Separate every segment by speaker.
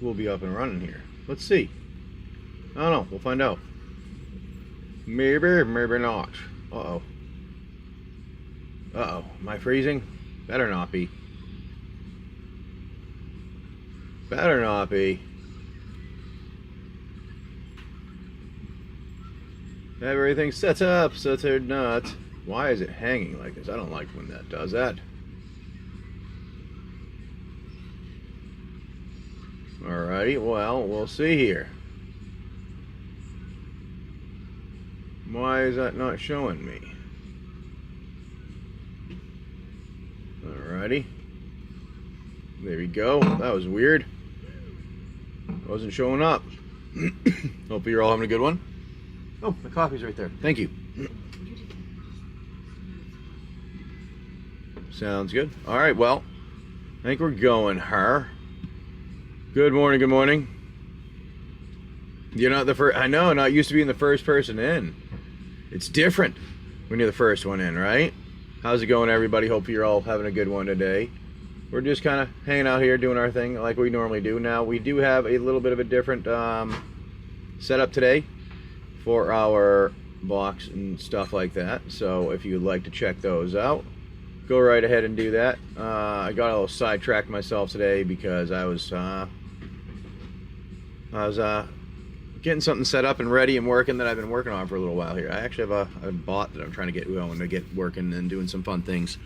Speaker 1: we'll be up and running here. Let's see. I don't know. We'll find out. Maybe, maybe not. Uh-oh. Uh-oh. Am I freezing? Better not be. Better not be. Everything's set up, so they're not. Why is it hanging like this? I don't like when that does that. Alrighty, well, we'll see here. Why is that not showing me? Alrighty. There we go. That was weird. Wasn't showing up. Hope you're all having a good one. Oh, the coffee's right there. Thank you. Sounds good. Alright, well, I think we're going, her. Good morning, good morning. You're not the first. I know, not used to being the first person in. It's different when you're the first one in, right? How's it going, everybody? Hope you're all having a good one today. We're just kind of hanging out here doing our thing like we normally do. Now, we do have a little bit of a different setup today for our box and stuff like that. So if you'd like to check those out, go right ahead and do that. I got a little sidetracked myself today because I was getting something set up and ready and working that I've been working on for a little while here. I actually have a bot that I'm trying to get going to get working and doing some fun things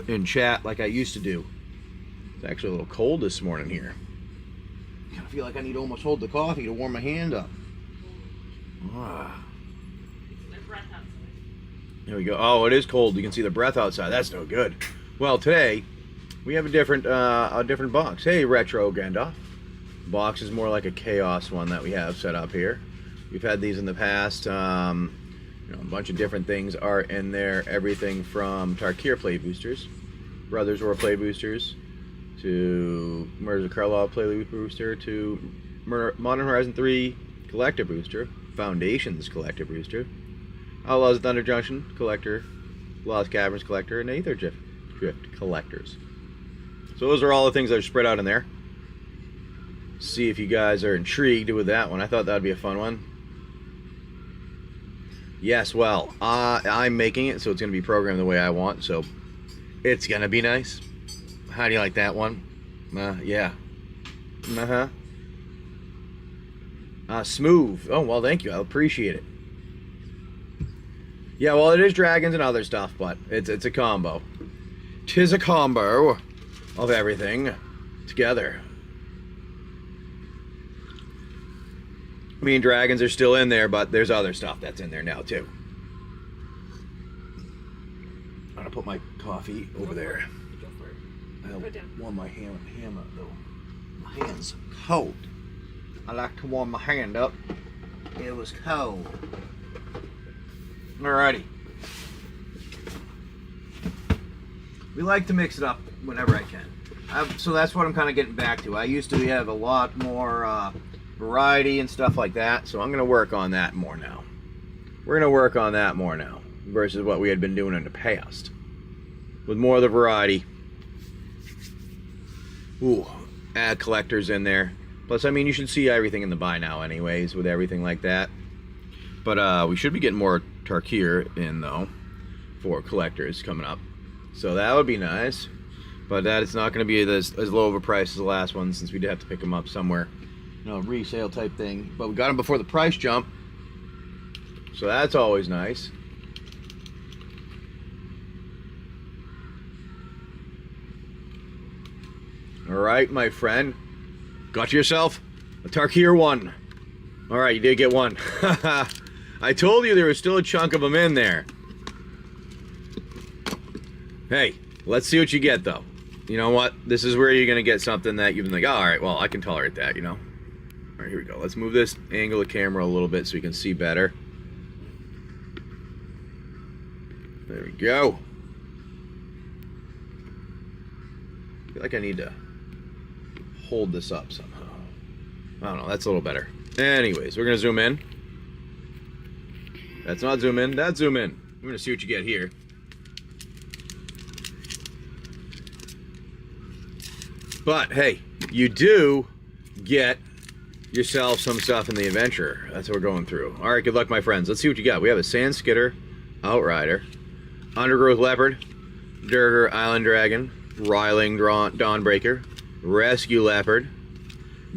Speaker 1: in chat like I used to do. It's actually a little cold this morning here. I kind of feel like I need to almost hold the coffee to warm my hand up. There we go. Oh, it is cold. You can see the breath outside. That's no good. Well, today we have a different box. Hey, Retro Gandalf. Box is more like a Chaos one that we have set up here. We've had these in the past. You know, a bunch of different things are in there. Everything from Tarkir play boosters, Brothers War play boosters, to Murders of Karlov play booster, to Modern Horizon 3 collector booster, Foundations collector booster, Outlaws of Thunder Junction collector, Lost Caverns collector, and Aether Drift collectors. So those are all the things that are spread out in there. See if you guys are intrigued with that one. I thought that would be a fun one. Yes, well, I'm making it, so it's going to be programmed the way I want, so it's going to be nice. How do you like that one? Yeah. Smooth. Oh, well, thank you. I appreciate it. Yeah, well, it is dragons and other stuff, but it's a combo. 'Tis a combo of everything together. I mean, dragons are still in there, but there's other stuff that's in there now, too. I'm going to put my coffee over there.
Speaker 2: Go for it.
Speaker 1: I don't warm my hand up, though. My hand's cold. I like to warm my hand up. It was cold. Alrighty. We like to mix it up whenever I can. So that's what I'm kind of getting back to. I used to have a lot more variety and stuff like that, so I'm going to work on that more now. We're going to work on that more now versus what we had been doing in the past. With more of the variety. Ooh, add collectors in there. Plus, I mean, you should see everything in the buy now anyways with everything like that. But we should be getting more Tarkir in, though, for collectors coming up. So that would be nice. But that it's not going to be as low of a price as the last one, since we'd have to pick them up somewhere. You know, resale type thing. But we got them before the price jump. So that's always nice. Alright, my friend. Got yourself a Tarkir one. Alright, you did get one. I told you there was still a chunk of them in there. Hey, let's see what you get, though. You know what? This is where you're going to get something that you've been like, oh, alright, well, I can tolerate that, you know? Alright, here we go. Let's move this angle of the camera a little bit so we can see better. There we go. I feel like I need to hold this up somehow. I don't know, that's a little better. Anyways, we're going to zoom in. That's not zoom in, that's zoom in. I'm going to see what you get here. But, hey, you do get yourself some stuff in the adventure. That's what we're going through. All right, good luck, my friends. Let's see what you got. We have a Sand Skitter, Outrider, Undergrowth Leopard, Durger Island Dragon, Riling Dawnbreaker, Rescue Leopard,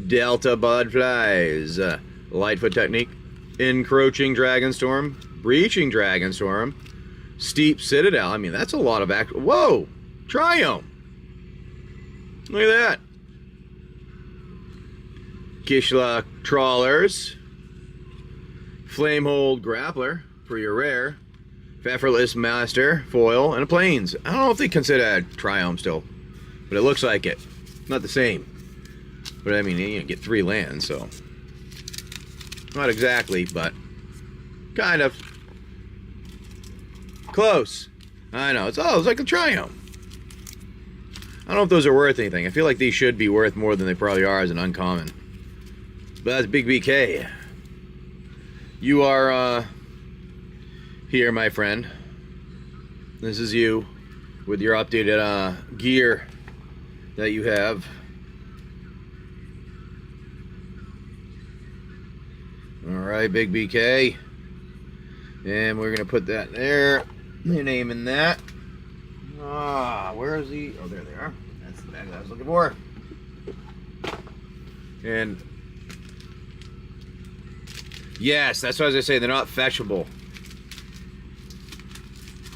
Speaker 1: Delta Budflies, Lightfoot Technique, Encroaching Dragonstorm, Breaching Dragonstorm, Steep Citadel. I mean, that's a lot of act. Whoa! Triumph! Look at that. Kishla Trawlers, Flamehold Grappler for your rare, Effortless Master Foil, and a Plains. I don't know if they consider that Triumph still, but it looks like it. Not the same. But I mean, you get 3 lands, so. Not exactly, but kind of. Close. I know. It's like a Triumph. I don't know if those are worth anything. I feel like these should be worth more than they probably are as an uncommon. But that's Big BK. You are here, my friend. This is you with your updated gear that you have. Alright, Big BK. And we're going to put that there. Your name in that. Where is he? Oh, there they are. That's the bag that I was looking for. And yes, that's what I was going to say. They're not fetchable.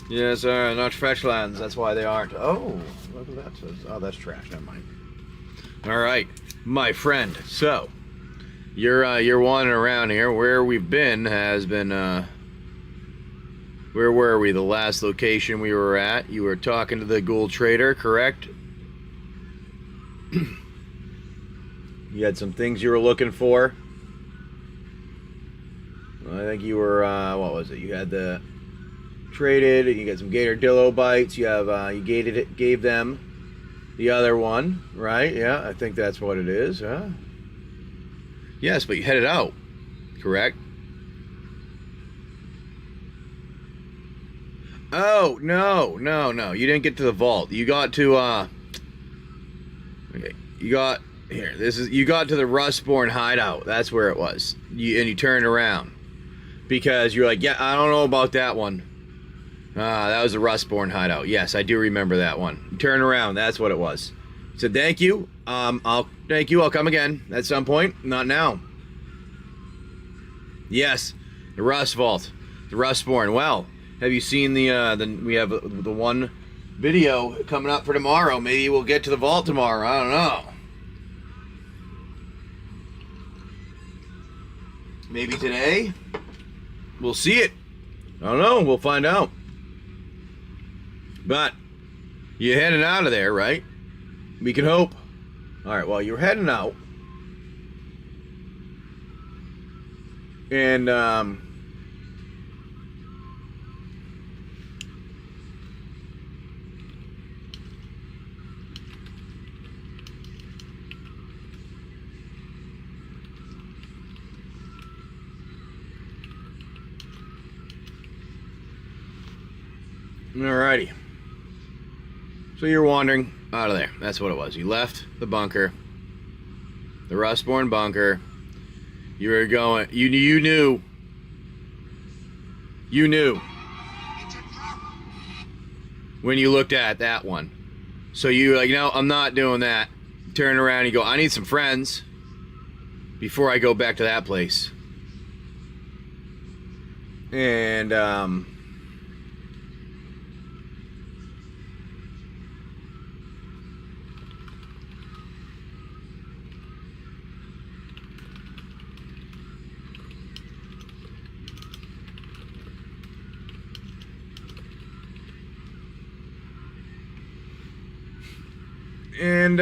Speaker 1: Yes, not fetch lands. That's why they aren't. Oh, look at that. Says. Oh, that's trash. Never mind. All right, my friend. So you're wandering around here. Where we've been has been. Where were we? The last location we were at. You were talking to the Ghoul Trader, correct? You had some things you were looking for. I think you were, what was it? You had the traded, and you got some Gator Dillo bites. You have, you gave them the other one, right? Yeah, I think that's what it is, huh? Yes, but you headed out, correct? Oh, no. You didn't get to the vault. You got to, okay. You got, here, you got to the Rustborn hideout. That's where it was. And you turned around. Because you're like, yeah, I don't know about that one. That was the Rustborn hideout. Yes, I do remember that one. You turn around. That's what it was. So thank you. Thank you. I'll come again at some point. Not now. Yes, the Rust Vault. The Rustborn. Well, have you seen we have the one video coming up for tomorrow. Maybe we'll get to the vault tomorrow. I don't know. Maybe today. We'll see it. I don't know. We'll find out. But you're heading out of there, right? We can hope. All right. Well, you're heading out. And alrighty. So you're wandering out of there. That's what it was. You left the bunker, the Rustborn bunker. You were going. You knew. You knew when you looked at that one. So you like, no, I'm not doing that. Turn around and you go, I need some friends before I go back to that place. And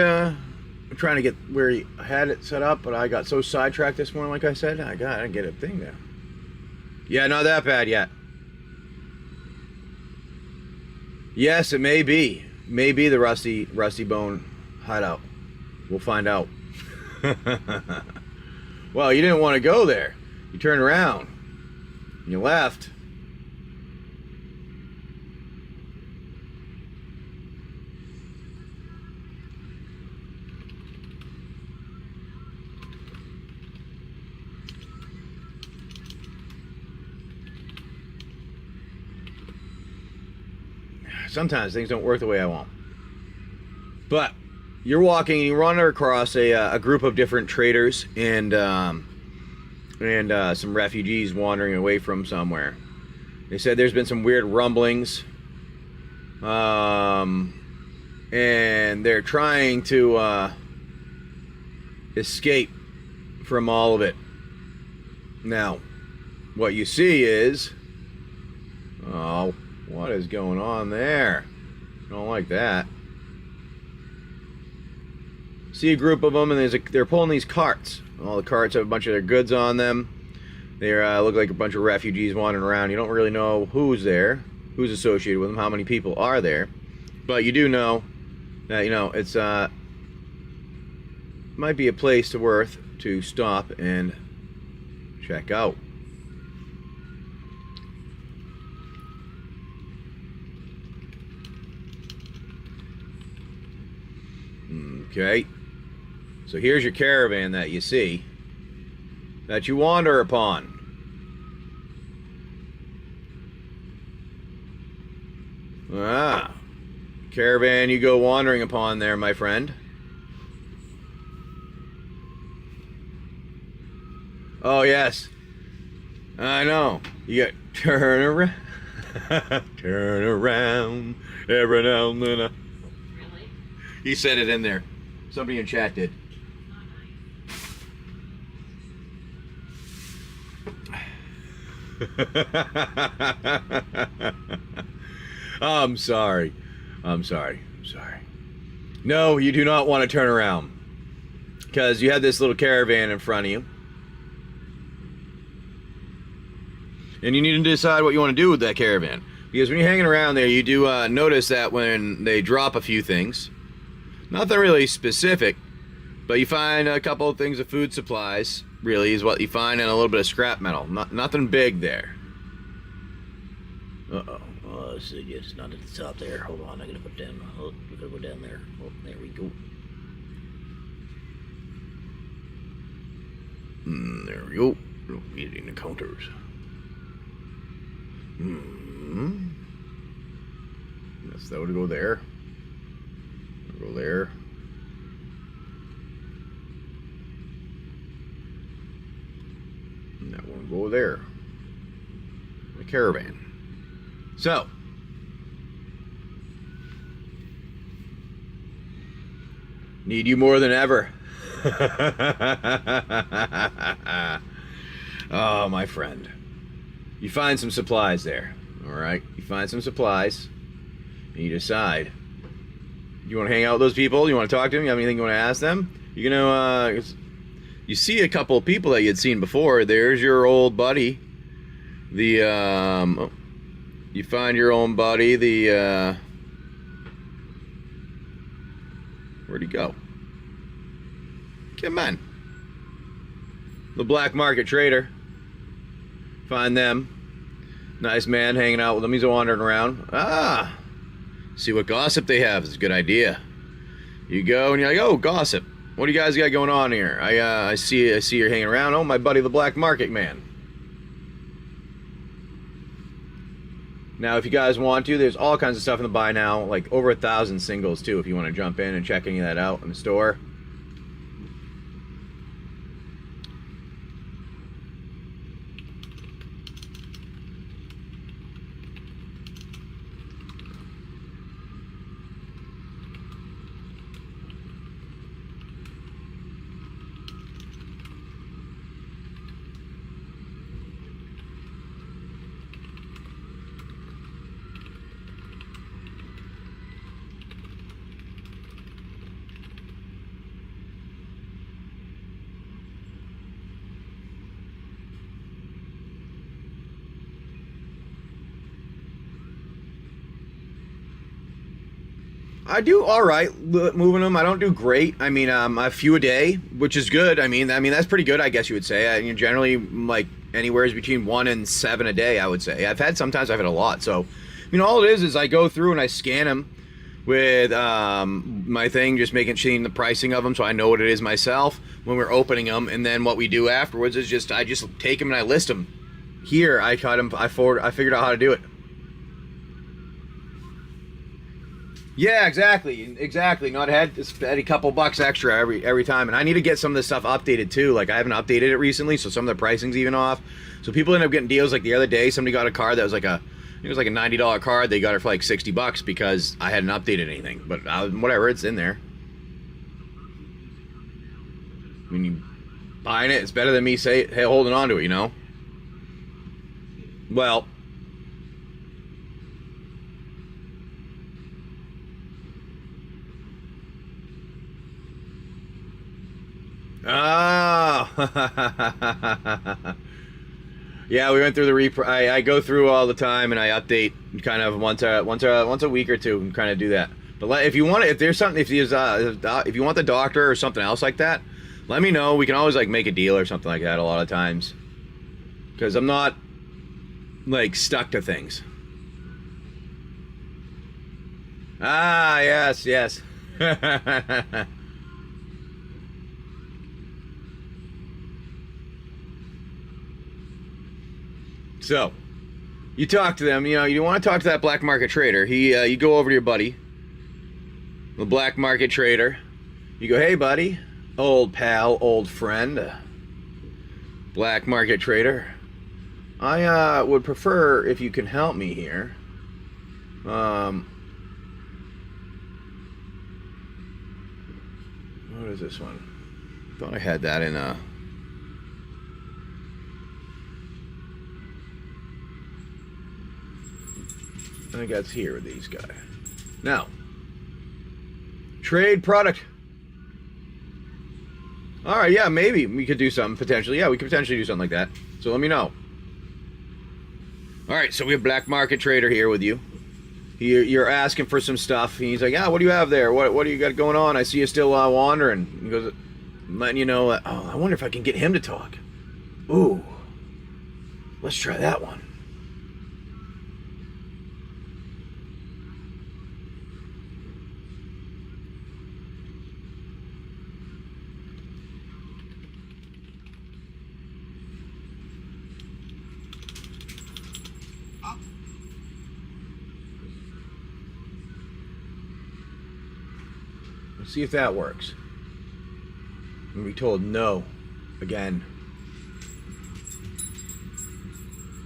Speaker 1: I'm trying to get where he had it set up, but I got so sidetracked this morning, like I said, I didn't get a thing there. Yeah, not that bad yet. Yes, it may be. Maybe the Rusty Bone hideout. We'll find out. Well, you didn't want to go there. You turned around. You left. Sometimes things don't work the way I want. But you're walking and you run across a group of different traders and some refugees wandering away from somewhere. They said there's been some weird rumblings, and they're trying to escape from all of it. Now, what you see is, oh, what is going on there? Don't like that. See a group of them, and they're pulling these carts. All the carts have a bunch of their goods on them. They look like a bunch of refugees wandering around. You don't really know who's there, who's associated with them, how many people are there, but you do know that, you know, it's might be a place worth to stop and check out. Okay, so here's your caravan that you see, that you wander upon. Ah, caravan you go wandering upon there, my friend. Oh yes, I know. You got turn around, turn around every now and then.
Speaker 2: Really?
Speaker 1: He said it in there. Somebody in chat did. I'm sorry. I'm sorry. I'm sorry. No, you do not want to turn around, because you have this little caravan in front of you, and you need to decide what you want to do with that caravan. Because when you're hanging around there, you do notice that when they drop a few things, nothing really specific, but you find a couple of things of food supplies, really, is what you find, and a little bit of scrap metal. Nothing big there. Uh-oh. Oh, it's just not at the top there. Hold on, I gotta put down. Oh, we gotta go down there. Oh, there we go. There we go. Eating the counters. Yes, that would go there. Go there. And that one go there. The caravan. So, need you more than ever. Oh, my friend. You find some supplies there. Alright? You find some supplies. And you decide. You want to hang out with those people? You want to talk to them? You have anything you want to ask them? You're gonna, you see a couple of people that you'd seen before. There's your old buddy. The, you find your own buddy, the, where'd he go? Come on. The black market trader. Find them. Nice man hanging out with them. He's wandering around. Ah! See what gossip they have. It's a good idea. You go and you're like, oh, gossip. What do you guys got going on here? I see you're hanging around. Oh, my buddy, the black market man. Now, if you guys want to, there's all kinds of stuff in the buy now, like over 1,000 singles too, if you want to jump in and check any of that out in the store. I do all right moving them. I don't do great. I mean, a few a day, which is good. I mean that's pretty good, I guess you would say. I mean, generally, like anywhere between 1 and 7 a day, I would say. Sometimes I've had a lot. So, you know, all it is I go through and I scan them with my thing, just seeing the pricing of them, so I know what it is myself when we're opening them. And then what we do afterwards is I just take them and I list them. Here, I cut them. I figured out how to do it. Yeah, exactly. Not had to spend a couple bucks extra every time, and I need to get some of this stuff updated too. Like I haven't updated it recently, so some of the pricing's even off. So people end up getting deals. Like the other day, somebody got a card that was like a $90 card. They got it for like $60 because I hadn't updated anything. But whatever, it's in there. I mean, you buying it, it's better than me holding on to it, you know. Well. Oh. Yeah, we went through the I go through all the time, and I update kind of once a week or two, and kind of do that. But if you want it, if there's something, if you want the doctor or something else like that, let me know. We can always like make a deal or something like that a lot of times, because I'm not like stuck to things. Ah, yes. So, you talk to them. You know, you want to talk to that black market trader. You go over to your buddy, the black market trader. You go, hey, buddy, old pal, old friend, black market trader. I would prefer if you can help me here. What is this one? Thought I had that in I think that's here with these guys. Now, trade product. All right, yeah, maybe we could do something potentially. Yeah, we could potentially do something like that. So let me know. All right, so we have black market trader here with you. You're asking for some stuff. He's like, yeah, what do you have there? What do you got going on? I see you still wandering. He goes, letting you know that, oh, I wonder if I can get him to talk. Ooh, let's try that one. See if that works. And we told no again.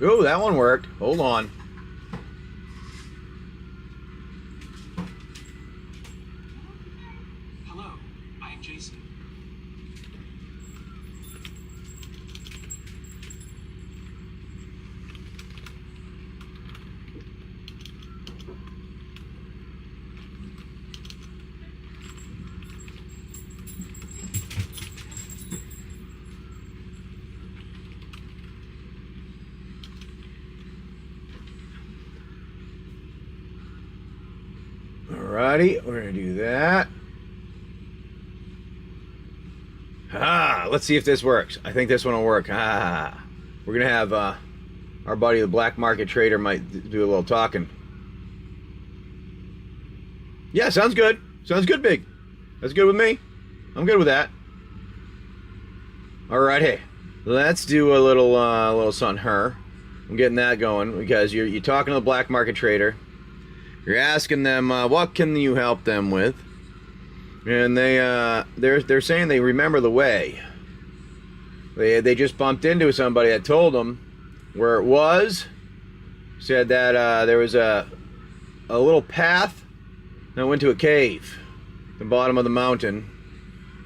Speaker 1: Oh, that one worked. Hold on.
Speaker 2: Hello, I am Jason.
Speaker 1: Alrighty, we're gonna do that. Let's see if this works. I think this one will work. We're gonna have our buddy the black market trader might do a little talking. Yeah, sounds good. Sounds good, Big. That's good with me. I'm good with that. Alright, hey, let's do a little something her. I'm getting that going because you're talking to the black market trader. You're asking them what can you help them with, and they're saying they remember the way. They just bumped into somebody that told them where it was. Said that there was a little path that went to a cave at the bottom of the mountain,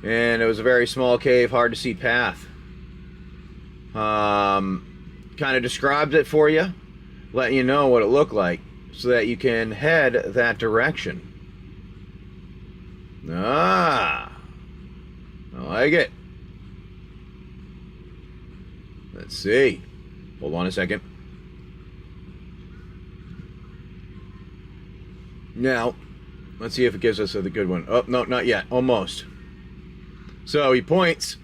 Speaker 1: and it was a very small cave, hard to see path. Kind of describes it for you, letting you know what it looked like, so that you can head that direction. I like it. Let's see. Hold on a second. Now, let's see if it gives us the good one. Oh, no, not yet. Almost. So he points,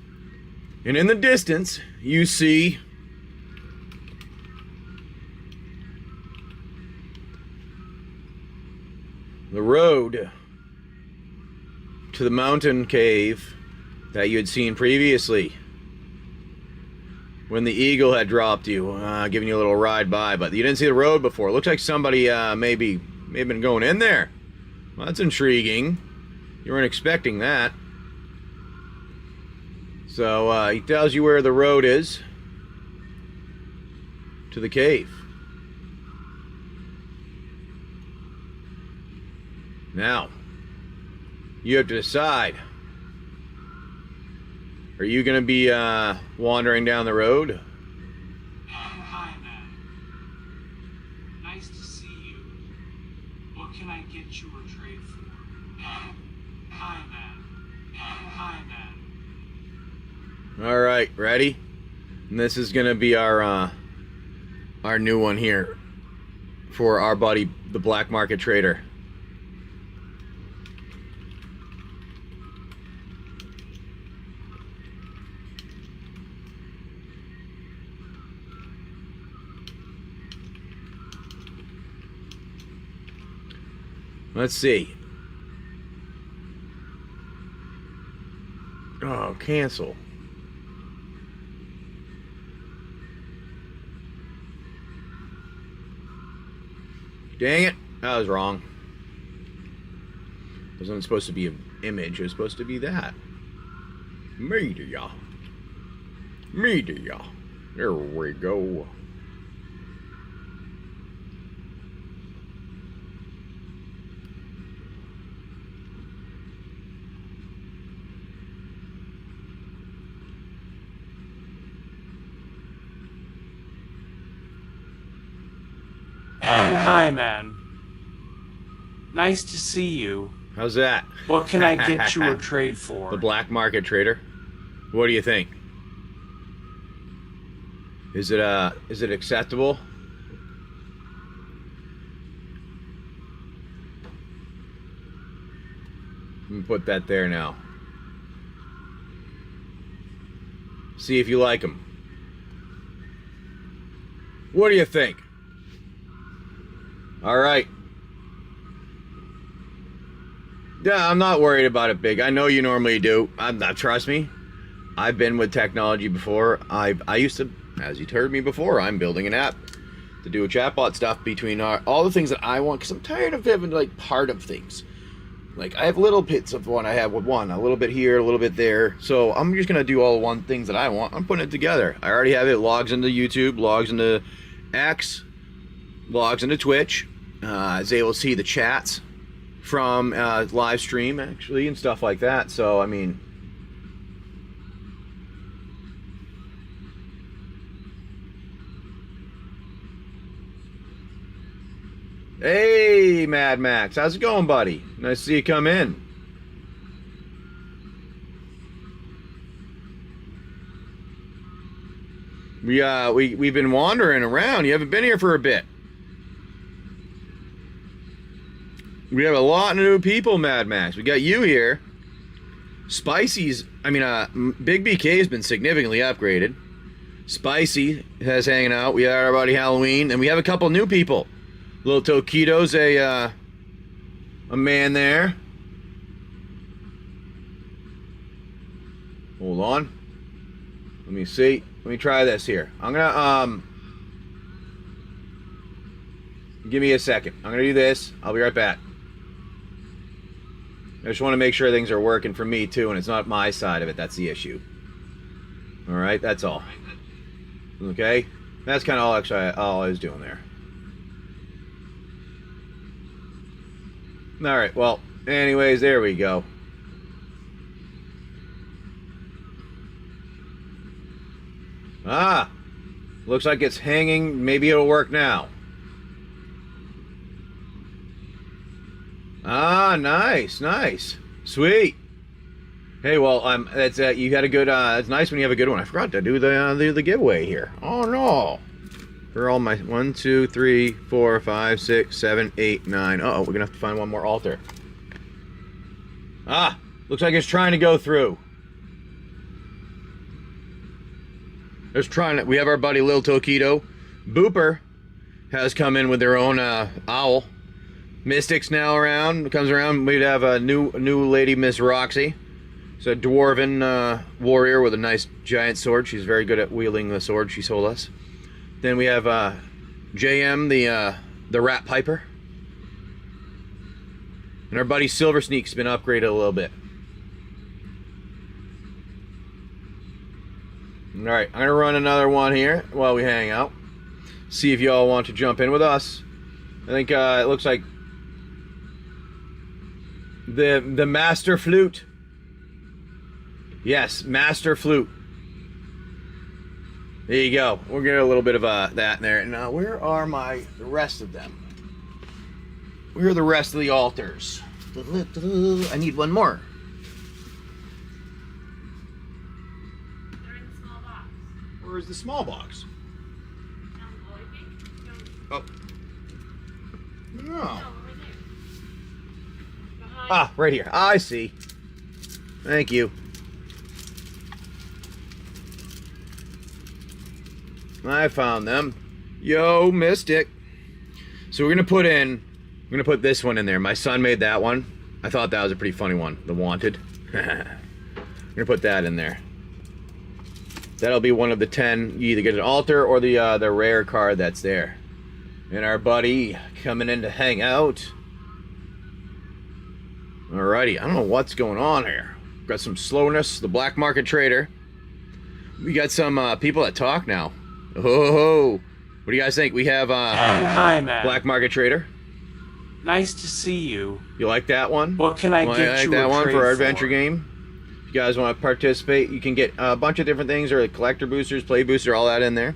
Speaker 1: and in the distance, you see the road to the mountain cave that you had seen previously when the eagle had dropped you, giving you a little ride by, but you didn't see the road before. It looks like somebody may have been going in there. Well, that's intriguing. You weren't expecting that. So he tells you where the road is to the cave. Now, you have to decide. Are you going to be wandering down the road?
Speaker 2: Hi, man. Nice to see you. What can I get you or trade for? Hi, man. Hi, man.
Speaker 1: All right, ready? And this is going to be our new one here for our buddy, the Black Market Trader. Let's see. Oh, cancel. Dang it. I was wrong. It wasn't supposed to be an image. It was supposed to be that. Media. Media. There we go.
Speaker 2: Hi, man. Nice to see you.
Speaker 1: How's that?
Speaker 2: What can I get you or trade for?
Speaker 1: The Black Market Trader. What do you think? Is it acceptable? Let me put that there now. See if you like them. What do you think? All right. Yeah, I'm not worried about it big. I know you normally do. Trust me. I've been with technology before. I used to, as you heard me before, I'm building an app to do a chatbot stuff between all the things that I want, because I'm tired of having like part of things. Like I have little bits of one I have with one, a little bit here, a little bit there. So I'm just gonna do all the one things that I want. I'm putting it together. I already have it. Logs into YouTube, logs into X, logs into Twitch. I was able to see the chats from live stream actually and stuff like that. So I mean, hey Mad Max, how's it going, buddy? Nice to see you come in. We've been wandering around. You haven't been here for a bit. We have a lot of new people, Mad Max. We got you here. Spicy's, Big BK has been significantly upgraded. Spicy has hanging out. We are our buddy Halloween, and we have a couple new people. Little Tokido's a man there. Hold on. Let me see. Let me try this here. I'm gonna give me a second. I'm gonna do this. I'll be right back. I just want to make sure things are working for me too, and it's not my side of it. That's the issue. All right, that's all. Okay, that's kind of all I was doing there. All right. Well, anyways, there we go. Ah, looks like it's hanging. Maybe it'll work now. Ah, nice, nice, sweet. Hey, well, that's you had a good. It's nice when you have a good one. I forgot to do the giveaway here. Oh no! For all my 1, 2, 3, 4, 5, 6, 7, 8, 9. Uh oh, we're gonna have to find one more altar. Ah, looks like it's trying to go through. It's trying to. We have our buddy Lil Tokido. Booper has come in with their own owl. Mystics now around. Comes around. We'd have a new lady, Miss Roxy. It's a dwarven warrior with a nice giant sword. She's very good at wielding the sword, she told us. Then we have JM, the Rat Piper. And our buddy Silver Sneak's been upgraded a little bit. Alright, I'm going to run another one here while we hang out. See if y'all want to jump in with us. I think it looks like the Master Flute. Yes, Master Flute. There you go. We'll get a little bit of that in there. Now, where are the rest of them? Where are the rest of the altars? I need one more.
Speaker 3: They're in the small box.
Speaker 1: Where is the small box?
Speaker 3: Down below, I think.
Speaker 1: Oh. No.
Speaker 3: No, over there. Behind.
Speaker 1: Ah, right here. I see. Thank you. I found them. Yo, Mystic. So we're gonna put this one in there. My son made that one. I thought that was a pretty funny one. The Wanted. We're gonna put that in there. That'll be one of the 10. You either get an altar or the rare card that's there. And our buddy coming in to hang out. Alrighty, I don't know what's going on here. Got some slowness. The black market trader. We got some people that talk now. Oh, what do you guys think? We have
Speaker 2: Hi, man.
Speaker 1: black market trader.
Speaker 2: Nice to see you.
Speaker 1: You like that one?
Speaker 2: What can I get
Speaker 1: like
Speaker 2: you
Speaker 1: that
Speaker 2: a
Speaker 1: one
Speaker 2: trade
Speaker 1: for our adventure game? If you guys want to participate, you can get a bunch of different things, or like collector boosters, play booster, all that in there.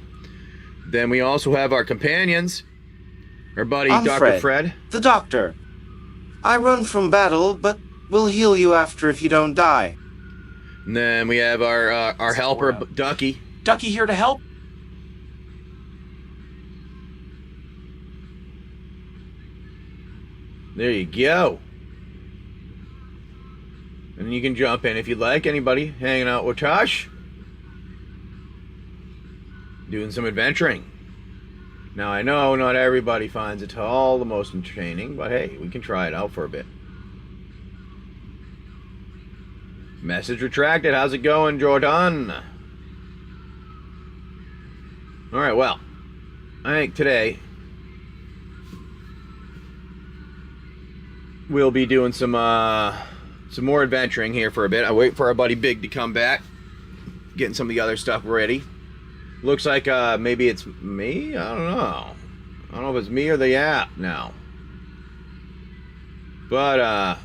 Speaker 1: Then we also have our companions. Our buddy
Speaker 4: I'm
Speaker 1: Dr. Fred.
Speaker 4: The doctor. I run from battle, but will heal you after if you don't die.
Speaker 1: And then we have our helper Ducky.
Speaker 2: Ducky here to help?
Speaker 1: There you go. And you can jump in if you'd like. Anybody hanging out with Tosh? Doing some adventuring. Now, I know not everybody finds it all the most entertaining, but hey, we can try it out for a bit. Message retracted. How's it going, Jordan? Alright, well, I think today we'll be doing some more adventuring here for a bit. I wait for our buddy Big to come back, getting some of the other stuff ready. Looks like maybe it's me. I don't know. I don't know if it's me or the app now. But I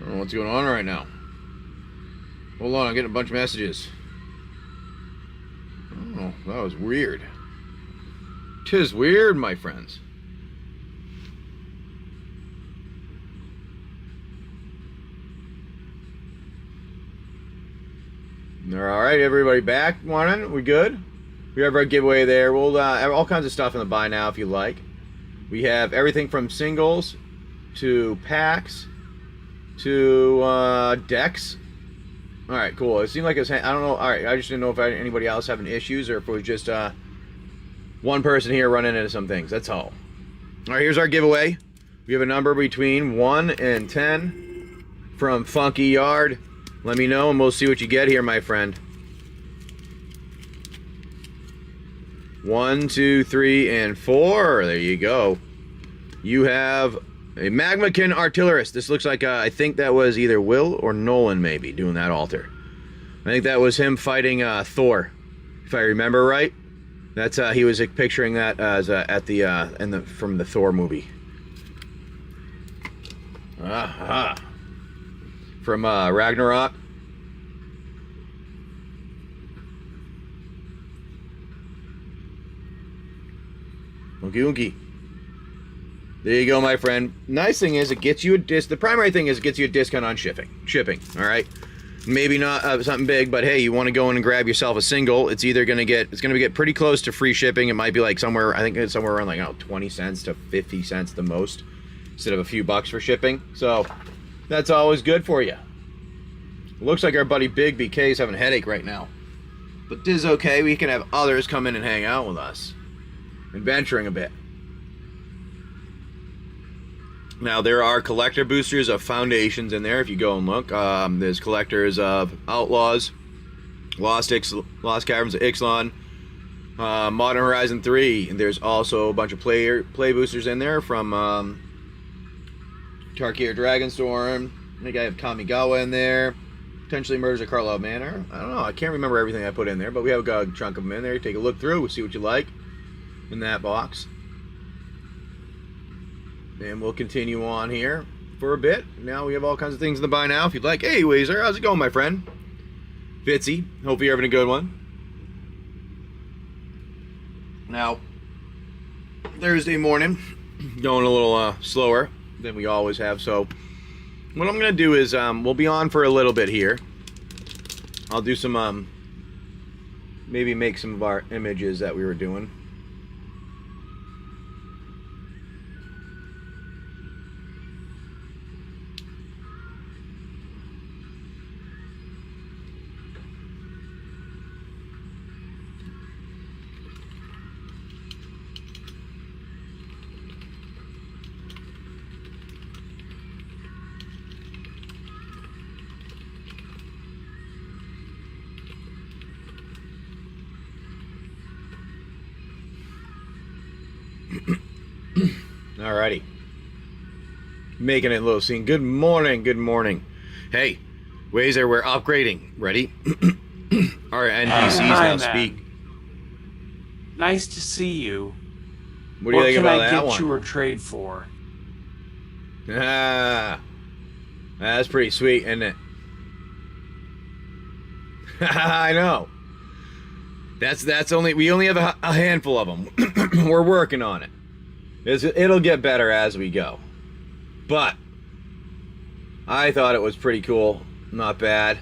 Speaker 1: don't know what's going on right now. Hold on, I'm getting a bunch of messages. Oh, that was weird. 'Tis weird, my friends. Alright, everybody back? Morning? We good? We have our giveaway there. We'll have all kinds of stuff in the buy now if you like. We have everything from singles to packs to decks. Alright, cool. It seemed like it was... I don't know. Alright, I just didn't know if anybody else having issues or if it was just one person here running into some things. That's all. Alright, here's our giveaway. We have a number between 1 and 10 from Funky Yard. Let me know and we'll see what you get here, my friend. 1, 2, 3, and 4. There you go. You have a Magmakin Artillerist. This looks like, I think that was either Will or Nolan, maybe, doing that altar. I think that was him fighting Thor, if I remember right. That's he was picturing that as at the from the Thor movie. from Ragnarok. Okie dokie. There you go, my friend. Nice thing is, it gets you a the primary thing is it gets you a discount on shipping. All right. Maybe not something big, but hey, you want to go in and grab yourself a single. It's either gonna get pretty close to free shipping. It might be like somewhere, I think it's somewhere around like 20 cents to 50 cents the most, instead of a few bucks for shipping. So that's always good for you. Looks like our buddy Big BK is having a headache right now, but this is okay. We can have others come in and hang out with us, adventuring a bit. Now, there are collector boosters of foundations in there if you go and look. There's collectors of Outlaws, Lost Caverns of Ixalan, Modern Horizon 3. And there's also a bunch of play boosters in there from Tarkir Dragonstorm. I think I have Kamigawa in there. Potentially Murders of Carlisle Manor. I don't know. I can't remember everything I put in there, but we have a chunk of them in there. Take a look through, see what you like in that box. And we'll continue on here for a bit. Now we have all kinds of things in the buy now if you'd like. Hey, Wazer, how's it going, my friend? Fitzy, hope you're having a good one. Now, Thursday morning, going a little slower than we always have. So, what I'm going to do is, we'll be on for a little bit here. I'll do some, maybe make some of our images that we were doing. Alrighty. Making it a little scene. Good morning, good morning. Hey, Wazer, we're upgrading. Ready? Our NPCs now speak.
Speaker 2: Nice to see you.
Speaker 1: What do you think about that one?
Speaker 2: What can I get you or trade for?
Speaker 1: Ah, that's pretty sweet, isn't it? I know. We only have a handful of them. We're working on it. It'll get better as we go. But I thought it was pretty cool. Not bad.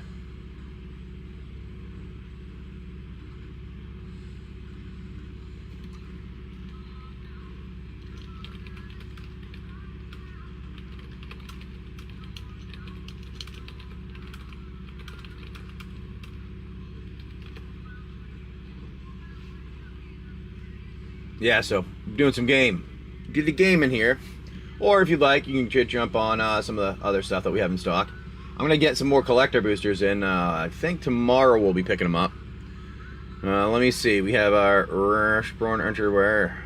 Speaker 1: Yeah, so doing some game. Get the game in here, or if you'd like, you can jump on some of the other stuff that we have in stock. I'm gonna get some more collector boosters in. I think tomorrow we'll be picking them up. Let me see. We have our Rashborn Underwear.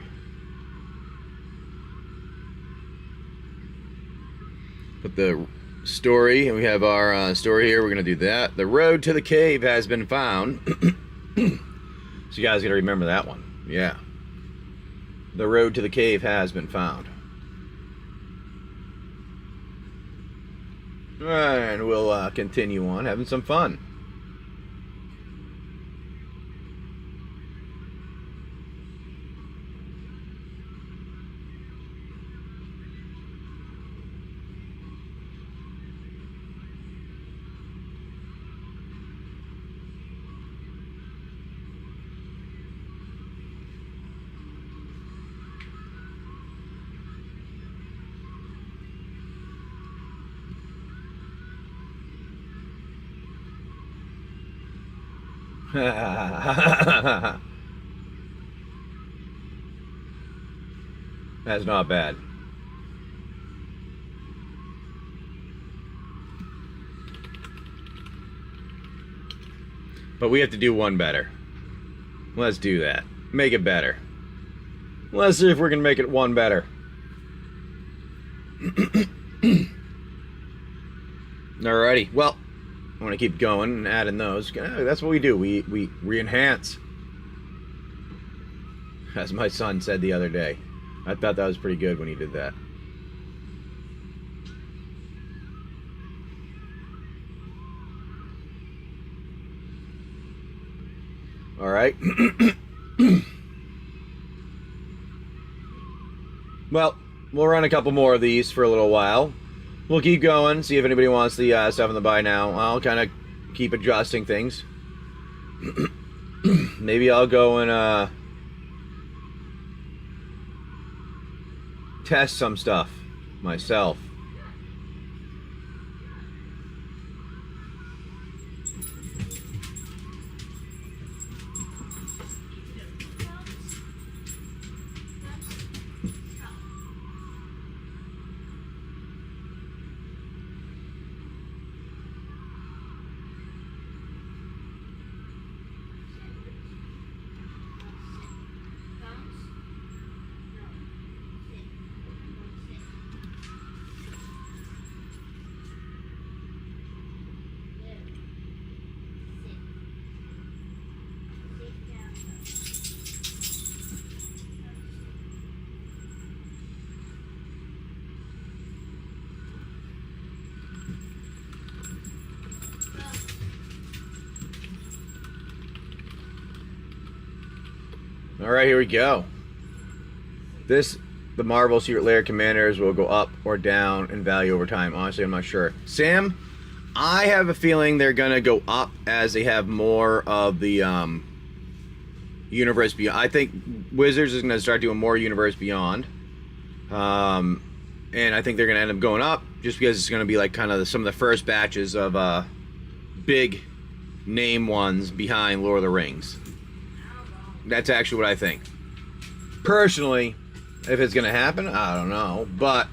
Speaker 1: Put the story, and we have our story here. We're gonna do that. The road to the cave has been found. So you guys gotta remember that one. Yeah. The road to the cave has been found. And we'll continue on having some fun. That's not bad. But we have to do one better. Let's do that. Make it better. Let's see if we can make it one better. Alrighty. Well, I want to keep going and adding those. That's what we do. We re-enhance. As my son said the other day. I thought that was pretty good when he did that. All right. Well, we'll run a couple more of these for a little while. We'll keep going, see if anybody wants the stuff in the buy now. I'll kind of keep adjusting things. Maybe I'll go and test some stuff myself. Alright, here we go. The Marvel Secret Lair Commanders will go up or down in value over time. Honestly, I'm not sure. Sam, I have a feeling they're going to go up as they have more of the Universe Beyond. I think Wizards is going to start doing more Universe Beyond. And I think they're going to end up going up just because it's going to be like kind of some of the first batches of big name ones behind Lord of the Rings. That's actually what I think. Personally, if it's going to happen, I don't know. But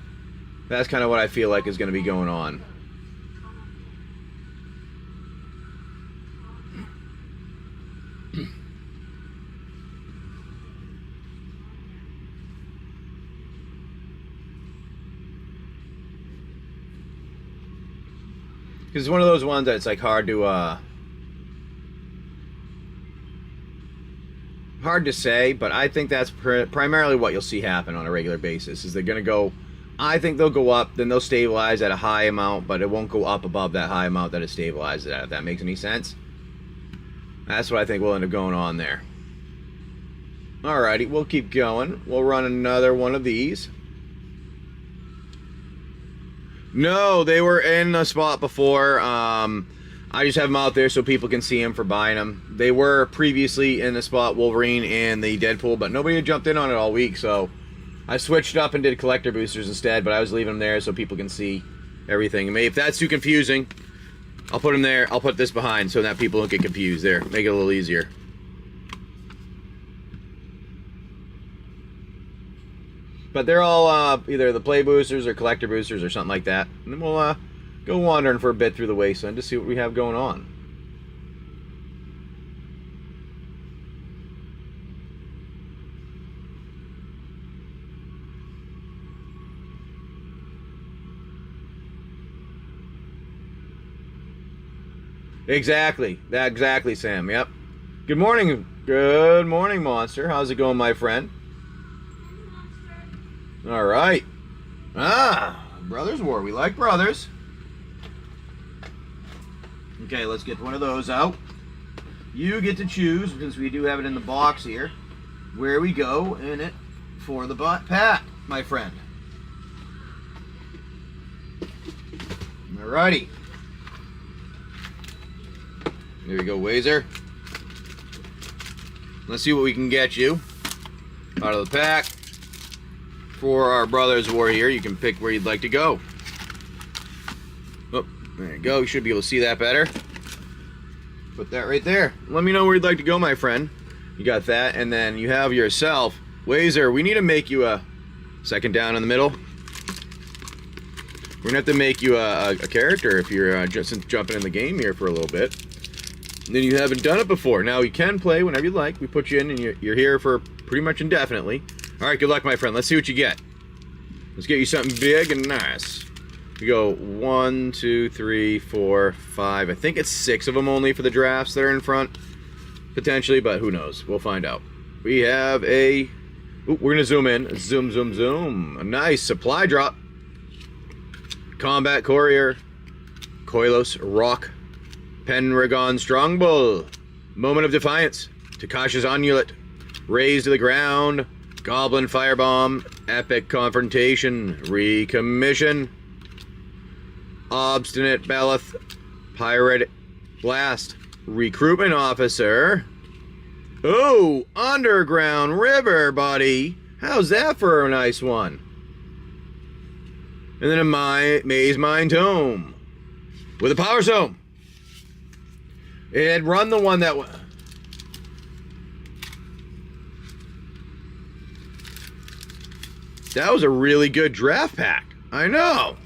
Speaker 1: that's kind of what I feel like is going to be going on. Because it's one of those ones that it's like hard to say, but I think that's primarily what you'll see happen on a regular basis. Is they're going to go, I think they'll go up, then they'll stabilize at a high amount, but it won't go up above that high amount that it stabilizes at, if that makes any sense. That's what I think will end up going on there. Alrighty, we'll keep going. We'll run another one of these. No, they were in a spot before. I just have them out there so people can see them for buying them. They were previously in the spot Wolverine and the Deadpool, but nobody had jumped in on it all week, so I switched up and did collector boosters instead, but I was leaving them there so people can see everything. Maybe if that's too confusing, I'll put them there. I'll put this behind so that people don't get confused there. Make it a little easier. But they're all either the play boosters or collector boosters or something like that. And then we'll go wandering for a bit through the Wasteland to see what we have going on. Exactly. Exactly, Sam. Yep. Good morning. Good morning, Monster. How's it going, my friend? All right. Brothers War. We like brothers. Okay, let's get one of those out. You get to choose, because we do have it in the box here, where we go in it for the pack, my friend. Alrighty. There we go, Wazer. Let's see what we can get you out of the pack. For our Brothers War here, you can pick where you'd like to go. Oh, there you go. You should be able to see that better. Put that right there. Let me know where you'd like to go, my friend. You got that, and then you have yourself. Wazer, we need to make you a second down in the middle. We're gonna have to make you a character if you're just jumping in the game here for a little bit. And then you haven't done it before. Now you can play whenever you like. We put you in, and you're here for pretty much indefinitely. All right, good luck, my friend. Let's see what you get. Let's get you something big and nice. We go 1, 2, 3, 4, 5. I think it's 6 of them only for the drafts that are in front, potentially, but who knows? We'll find out. We have a... Ooh, we're going to zoom in. Zoom, zoom, zoom. A nice supply drop. Combat Courier. Koilos Rock. Pendragon Strongbull. Moment of Defiance. Takasha's Onulet. Raised to the ground. Goblin Firebomb. Epic Confrontation. Recommission. Obstinate Beleth. Pirate Blast. Recruitment Officer. Oh, Underground River, buddy. How's that for a nice one? And then a Maze Mine Tome. With a Power Stone. It had run the one that... That was a really good draft pack. I know.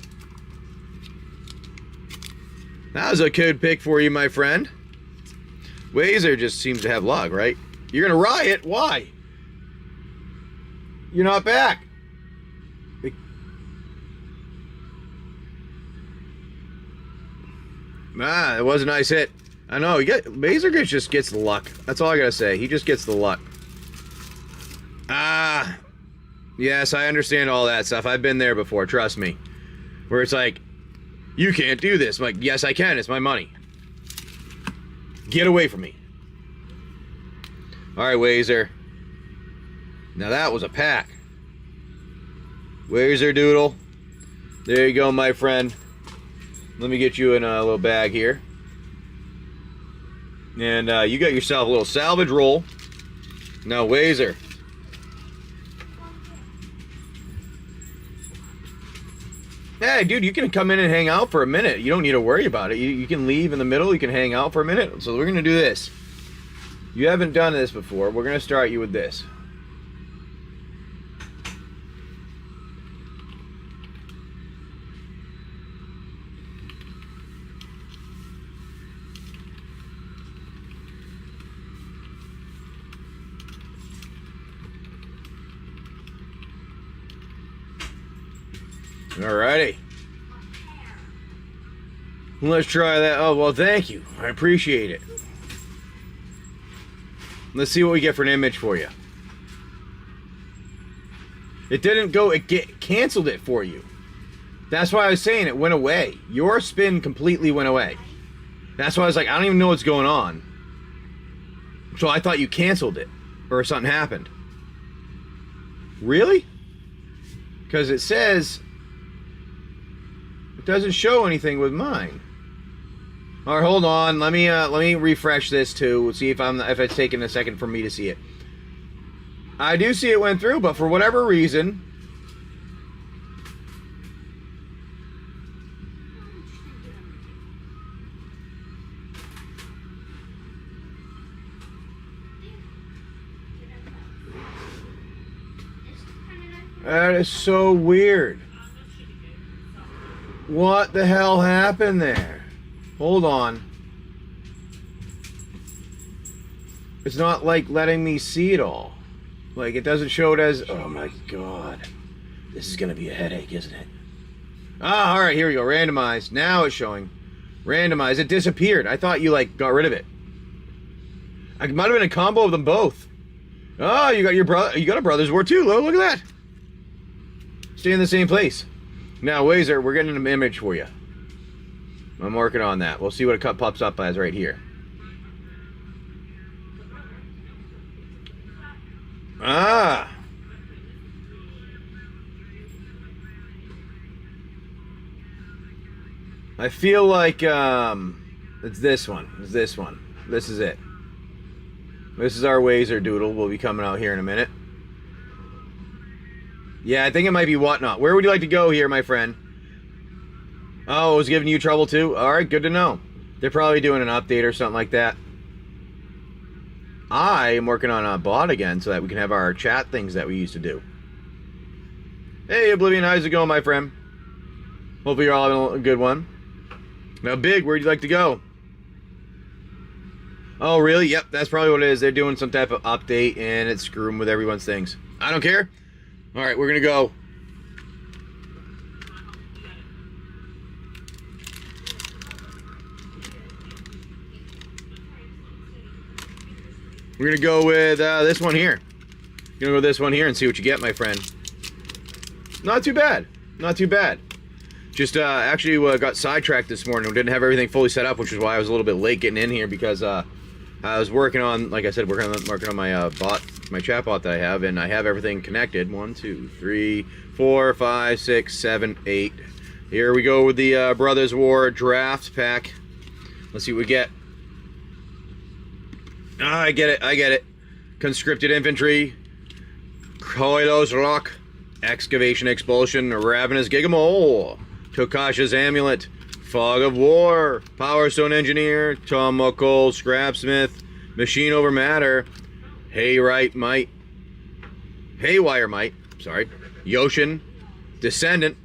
Speaker 1: That was a good pick for you, my friend. Wazer just seems to have luck, right? You're gonna riot? Why? You're not back. Ah, it was a nice hit. I know. Wazer just gets the luck. That's all I gotta say. He just gets the luck. Ah. Yes, I understand all that stuff. I've been there before, trust me. Where it's like, you can't do this. I'm like, yes, I can. It's my money. Get away from me. Alright, Wazer. Now that was a pack. Wazer Doodle. There you go, my friend. Let me get you in a little bag here. And you got yourself a little salvage roll. Now, Wazer. Hey, dude, you can come in and hang out for a minute. You don't need to worry about it. You can leave in the middle. You can hang out for a minute. So we're going to do this. You haven't done this before. We're going to start you with this. Alrighty. Let's try that. Oh, well, thank you. I appreciate it. Let's see what we get for an image for you. It didn't go, it canceled it for you. That's why I was saying it went away. Your spin completely went away. That's why I was like, I don't even know what's going on. So I thought you canceled it. Or something happened. Really? Because it says... It doesn't show anything with mine. All right, hold on. Let me refresh this too. We'll see if it's taking a second for me to see it. I do see it went through, but for whatever reason, that is so weird. What the hell happened there? Hold on. It's not like letting me see it all. Like it doesn't show it as... Oh my god. This is gonna be a headache, isn't it? Ah, alright, here we go. Randomized. Now it's showing. Randomized. It disappeared. I thought you like got rid of it. I might have been a combo of them both. Oh, you got your brother. You got a Brothers War too. Look at that. Stay in the same place. Now, Wazer, we're getting an image for you. I'm working on that. We'll see what it pops up as right here. Ah! I feel like, it's this one. It's this one. This is it. This is our Wazer Doodle. Will be coming out here in a minute. Yeah, I think it might be Whatnot. Where would you like to go here, my friend? Oh, it was giving you trouble too? Alright, good to know. They're probably doing an update or something like that. I am working on a bot again so that we can have our chat things that we used to do. Hey, Oblivion, how's it going, my friend? Hopefully you're all having a good one. Now, Big, where'd you like to go? Oh, really? Yep, that's probably what it is. They're doing some type of update and it's screwing with everyone's things. I don't care. Alright, we're gonna go. We're gonna go with this one here. Gonna go with this one here and see what you get, my friend. Not too bad. Not too bad. Just actually got sidetracked this morning. We didn't have everything fully set up, which is why I was a little bit late getting in here because I was working on, like I said, working on my my chat bot that I have, and I have everything connected. 1, 2, 3, 4, 5, 6, 7, 8. Here we go with the Brothers War draft pack. Let's see what we get. Ah, I get it. Conscripted Infantry, Koilos Rock, Excavation Expulsion, Ravenous Gigamole, Tokasha's Amulet, Fog of War, Power Stone Engineer, Tomoko Scrapsmith, Machine Over Matter, Haywire Might, sorry, Yoshin, Descendant,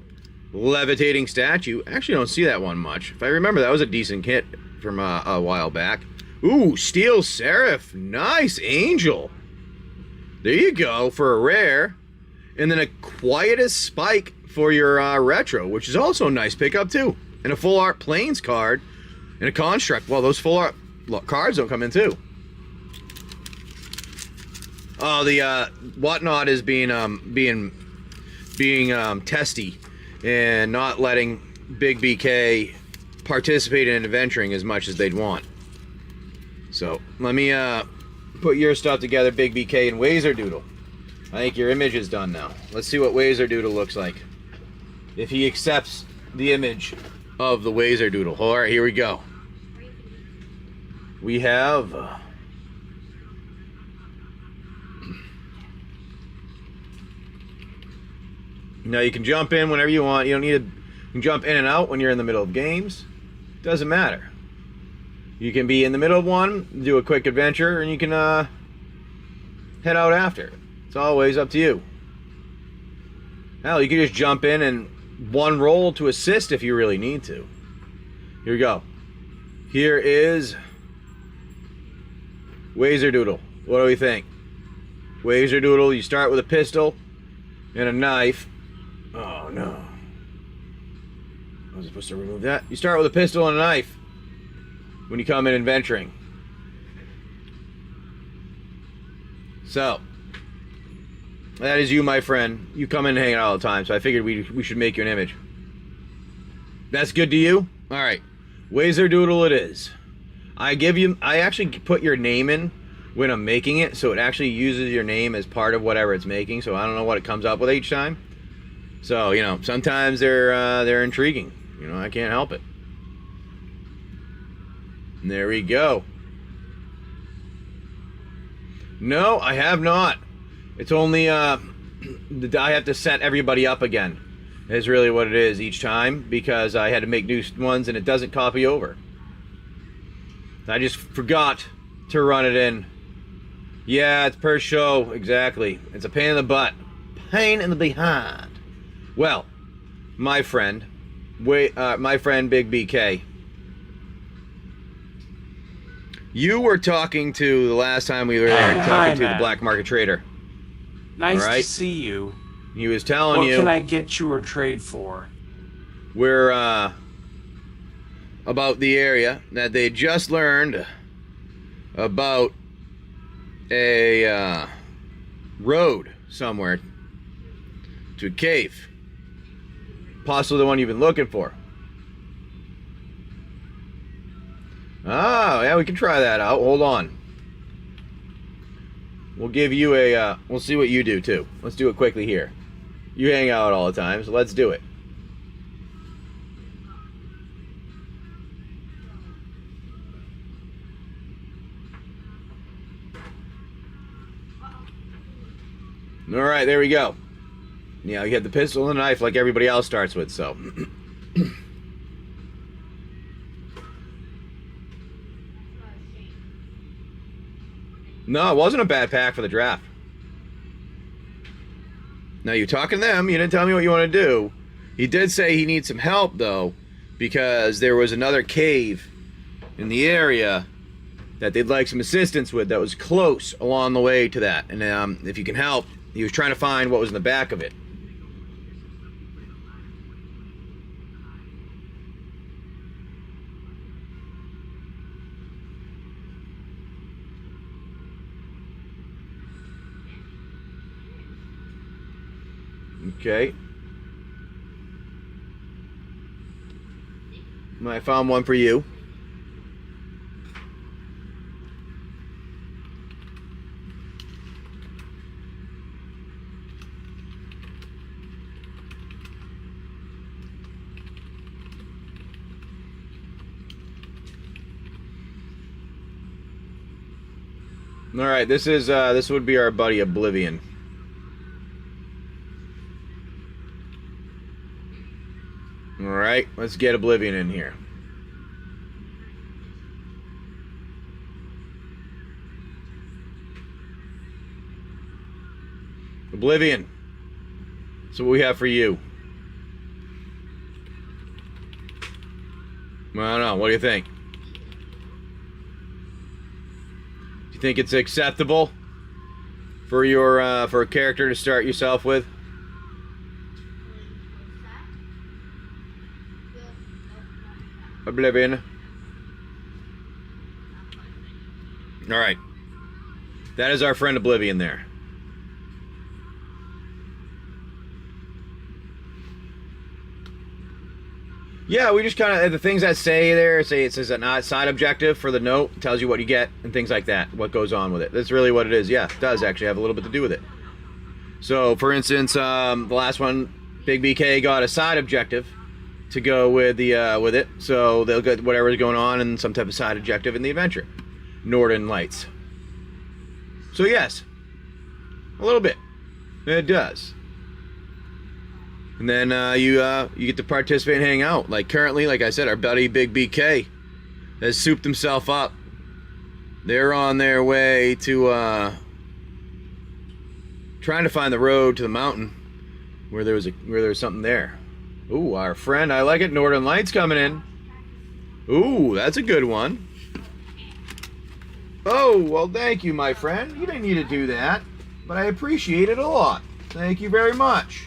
Speaker 1: Levitating Statue. Actually, don't see that one much. If I remember, that was a decent kit from a while back. Ooh, Steel Seraph, nice Angel. There you go for a rare, and then a Quietest Spike for your retro, which is also a nice pickup too. And a full art Plains card, and a construct. Well, those full art cards don't come in too. Oh, the Whatnot is being testy and not letting Big BK participate in adventuring as much as they'd want. So let me put your stuff together, Big BK and Wazerdoodle. I think your image is done now. Let's see what Wazerdoodle looks like. If he accepts the image of the Wazerdoodle. All right, here we go. We have now you can jump in whenever you want. You don't need to. You can jump in and out when you're in the middle of games. Doesn't matter. You can be in the middle of one, do a quick adventure, and you can head out after. It's always up to you. Hell, you can just jump in and one roll to assist if you really need to. Here we go. Here is Wazerdoodle. What do we think? Wazerdoodle, you start with a pistol and a knife. Oh no. I was supposed to remove that. You start with a pistol and a knife when you come in adventuring. So, that is you, my friend. You come in and hang out all the time, so I figured we should make you an image. That's good to you? Alright. Wazerdoodle it is. I actually put your name in when I'm making it, so it actually uses your name as part of whatever it's making, so I don't know what it comes up with each time. So, you know, sometimes they're intriguing. You know, I can't help it. And there we go. No, I have not. It's only I have to set everybody up again. Is really what it is each time, because I had to make new ones and it doesn't copy over. I just forgot to run it in. Yeah, it's per show, exactly. It's a pain in the butt. Pain in the behind. Well, my friend Big BK. You were talking to the last time we were there, talking to the black market trader.
Speaker 2: Nice
Speaker 1: right?
Speaker 2: to see you.
Speaker 1: He was telling
Speaker 2: What
Speaker 1: you.
Speaker 2: can I get you or trade for?
Speaker 1: We're about the area that they just learned about a road somewhere to a cave. Possibly the one you've been looking for. Oh, yeah, we can try that out. Hold on. We'll give you a, we'll see what you do too. Let's do it quickly here. You hang out all the time, so let's do it. All right, there we go. Yeah, you get the pistol and the knife like everybody else starts with, so. No, it wasn't a bad pack for the draft. Now, you're talking to them. You didn't tell me what you want to do. He did say he needs some help, though, because there was another cave in the area that they'd like some assistance with that was close along the way to that. And if you can help, he was trying to find what was in the back of it. Okay. I found one for you. All right, this would be our buddy Oblivion. All right, let's get Oblivion in here. Oblivion. So what we have for you? I don't know. What do you think? Do you think it's acceptable for your for a character to start yourself with? Oblivion. All right. That is our friend Oblivion there. Yeah, we just kind of, the things that say there, say it says a side objective for the note, tells you what you get, and things like that, what goes on with it. That's really what it is. Yeah, it does actually have a little bit to do with it. So, for instance, the last one, Big BK got a side objective to go with the with it, so they'll get whatever's going on and some type of side objective in the adventure. Northern Lights. So yes, a little bit. It does. And then you get to participate and hang out. Like currently, like I said, our buddy Big BK has souped himself up. They're on their way to trying to find the road to the mountain where there was something there. Ooh, our friend, I like it. Northern Lights coming in. Ooh, that's a good one. Oh, well, thank you, my friend. You didn't need to do that, but I appreciate it a lot. Thank you very much.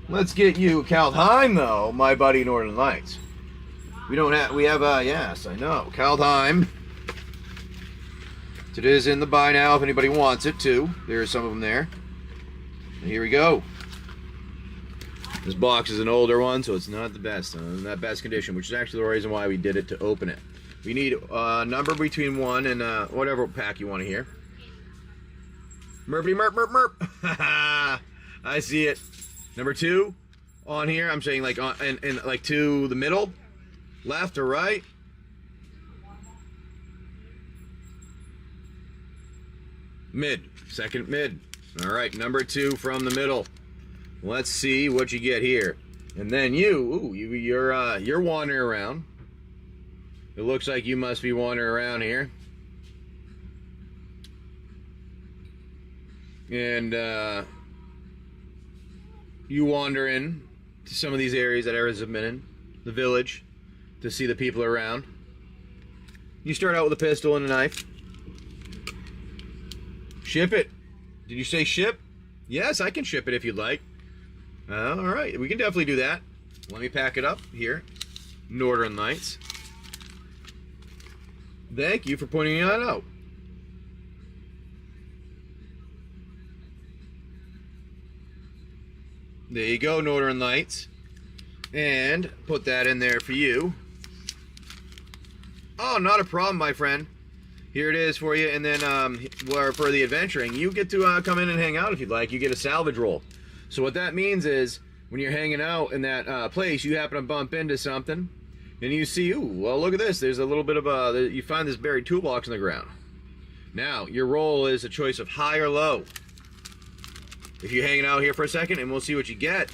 Speaker 1: Let's get you Kaldheim, though, my buddy Northern Lights. We have, yes, I know, Kaldheim. It is in the buy now if anybody wants it, too. There are some of them there. And here we go. This box is an older one, so it's not the best, in that best condition, which is actually the reason why we did it, to open it. We need a number between 1 and whatever pack you want to hear. Merpity merp merp merp. I see it. Number 2 on here. I'm saying like on and like to the middle, left or right. Mid. Second mid. All right. Number 2 from the middle. Let's see what you get here. And then you're wandering around. It looks like you must be wandering around here. And you wander in to some of these areas that Era's have been in, the village, to see the people around. You start out with a pistol and a knife. Ship it. Did you say ship? Yes, I can ship it if you'd like. All right, we can definitely do that. Let me pack it up here. Northern Lights. Thank you for pointing that out. There you go, Northern Lights. And put that in there for you. Oh, not a problem, my friend. Here it is for you. And then for the adventuring, you get to come in and hang out if you'd like. You get a salvage roll. So what that means is when you're hanging out in that place, you happen to bump into something. And you see, ooh, well, look at this. There's a little bit of you find this buried toolbox in the ground. Now, your roll is a choice of high or low. If you're hanging out here for a second, and we'll see what you get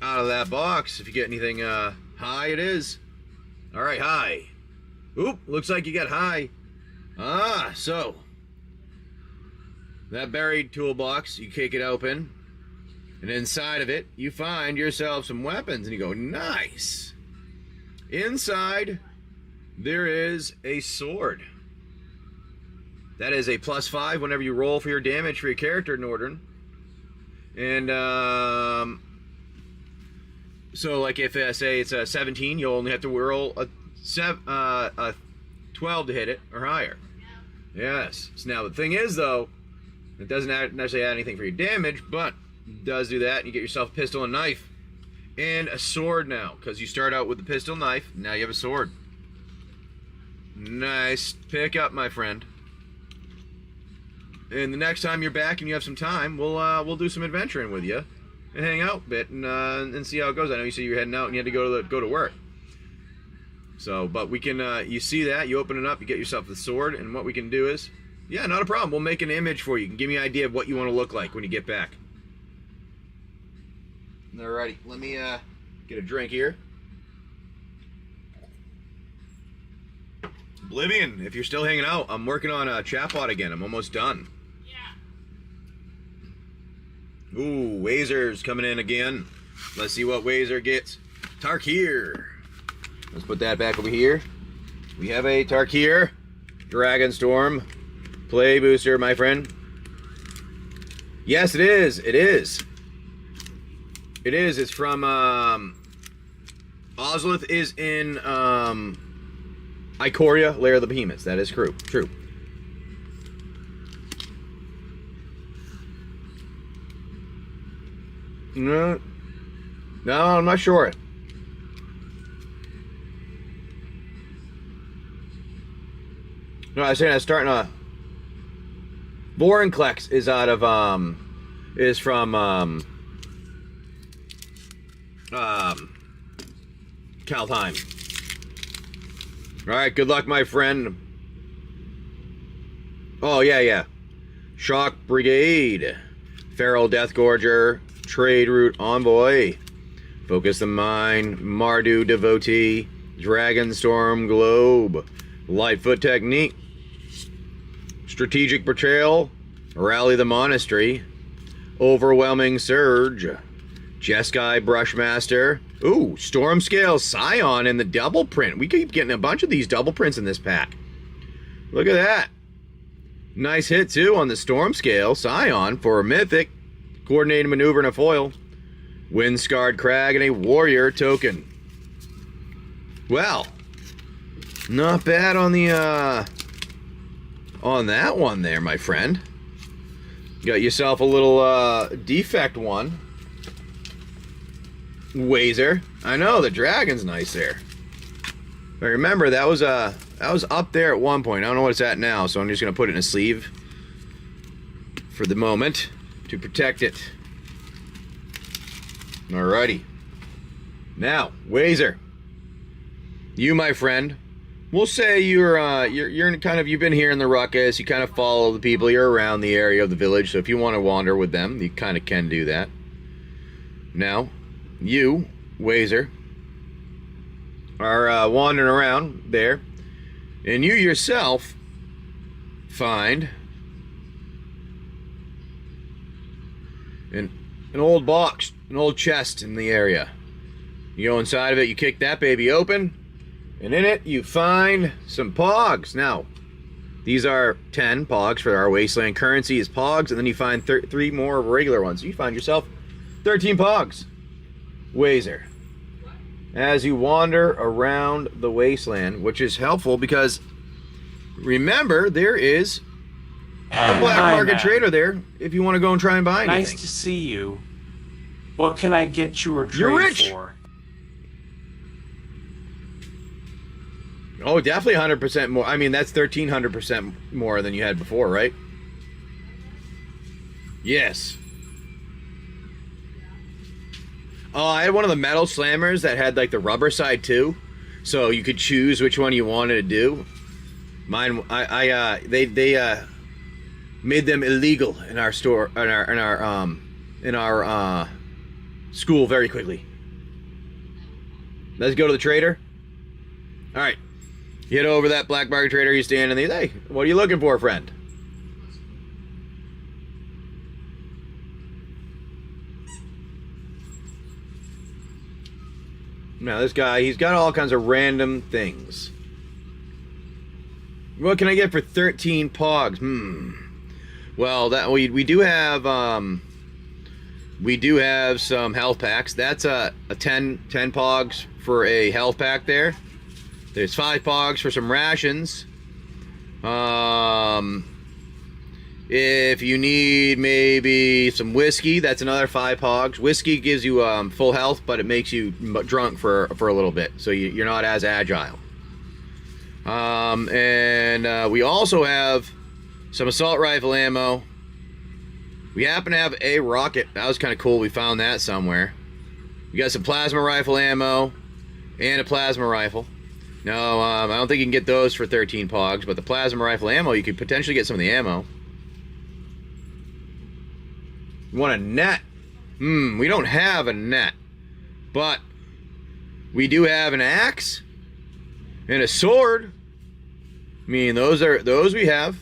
Speaker 1: out of that box. If you get anything high, it is. All right, high. Oop, looks like you got high. So that buried toolbox, you kick it open, and inside of it, you find yourself some weapons, and you go, nice. Inside, there is a sword. That is a +5 whenever you roll for your damage for your character, Northern. And so like if say it's a 17, you'll only have to roll a 12 to hit it or higher. Yes. So now the thing is though, it doesn't necessarily add anything for your damage, but it does do that. And you get yourself a pistol and knife and a sword now, because you start out with the pistol knife. Now you have a sword. Nice pick up, my friend. And the next time you're back and you have some time, we'll do some adventuring with you and hang out a bit and see how it goes. I know you said you were heading out and you had to go to work. So, but we can, you see that, you open it up, you get yourself the sword, and what we can do is, yeah, not a problem. We'll make an image for you. You can give me an idea of what you want to look like when you get back. Alrighty, let me get a drink here. Oblivion, if you're still hanging out, I'm working on a chatbot again. I'm almost done.
Speaker 3: Yeah.
Speaker 1: Ooh, Wazer's coming in again. Let's see what Wazer gets. Tarkir. Let's put that back over here. We have a Tarkir Dragonstorm play booster, my friend. Yes, it is. It is. It is. It's from Ozlith is in Ikoria, Lair of the Behemoths. That is true. True. No, I'm not sure. No, I was saying I was starting to. Vorinclex is out of is from Kaldheim. All right, good luck, my friend. Oh yeah. Shock Brigade, Feral Deathgorger, Trade Route Envoy, Focus the Mind, Mardu Devotee, Dragonstorm Globe, Lightfoot Technique, Strategic Betrayal, Rally the Monastery, Overwhelming Surge, Jeskai Brushmaster. Ooh, Stormscale Scion in the double print. We keep getting a bunch of these double prints in this pack. Look at that. Nice hit, too, on the Stormscale Scion for a Mythic, Coordinated Maneuver and a foil, Windscarred Crag and a Warrior token. Well, not bad on the, on that one there, my friend. Got yourself a little, defect one. Wazer. I know, the dragon's nice there. But remember, that was up there at one point. I don't know what it's at now, so I'm just going to put it in a sleeve for the moment to protect it. Alrighty. Now, Wazer. You, my friend, we'll say you're kind of, you've been here in the ruckus, you kind of follow the people, you're around the area of the village, so if you want to wander with them, you kind of can do that. Now, you, Wazer, are wandering around there, and you yourself find an old box, an old chest in the area. You go inside of it, you kick that baby open, and in it you find some pogs. Now, these are 10 pogs for our Wasteland currency is pogs, and then you find 3 more regular ones. So you find yourself 13 pogs. Wazer, as you wander around the Wasteland, which is helpful because remember there is a black market trader there if you want to go and try and buy anything.
Speaker 2: Nice to see you. What can I get you or trade
Speaker 1: You're rich.
Speaker 2: for?
Speaker 1: Oh, definitely 100% more. I mean, that's 1,300% more than you had before, right? Yes. Oh, I had one of the metal slammers that had like the rubber side too, so you could choose which one you wanted to do. Mine, they made them illegal in our store, in our school very quickly. Let's go to the trader. All right, you head over that black market trader. You stand in the hey, what are you looking for, friend? Now this guy, he's got all kinds of random things. What can I get for 13 pogs? Well, that we do have some health packs. That's a 10 pogs for a health pack there. There's 5 pogs for some rations. If you need maybe some whiskey, that's another 5 pogs. Whiskey gives you full health, but it makes you drunk for a little bit, so you're not as agile. And we also have some assault rifle ammo. We happen to have a rocket. That was kind of cool. We found that somewhere. We got some plasma rifle ammo and a plasma rifle. No, I don't think you can get those for 13 pogs, but the plasma rifle ammo, you could potentially get some of the ammo. You want a net? We don't have a net. But we do have an axe and a sword. I mean, those we have.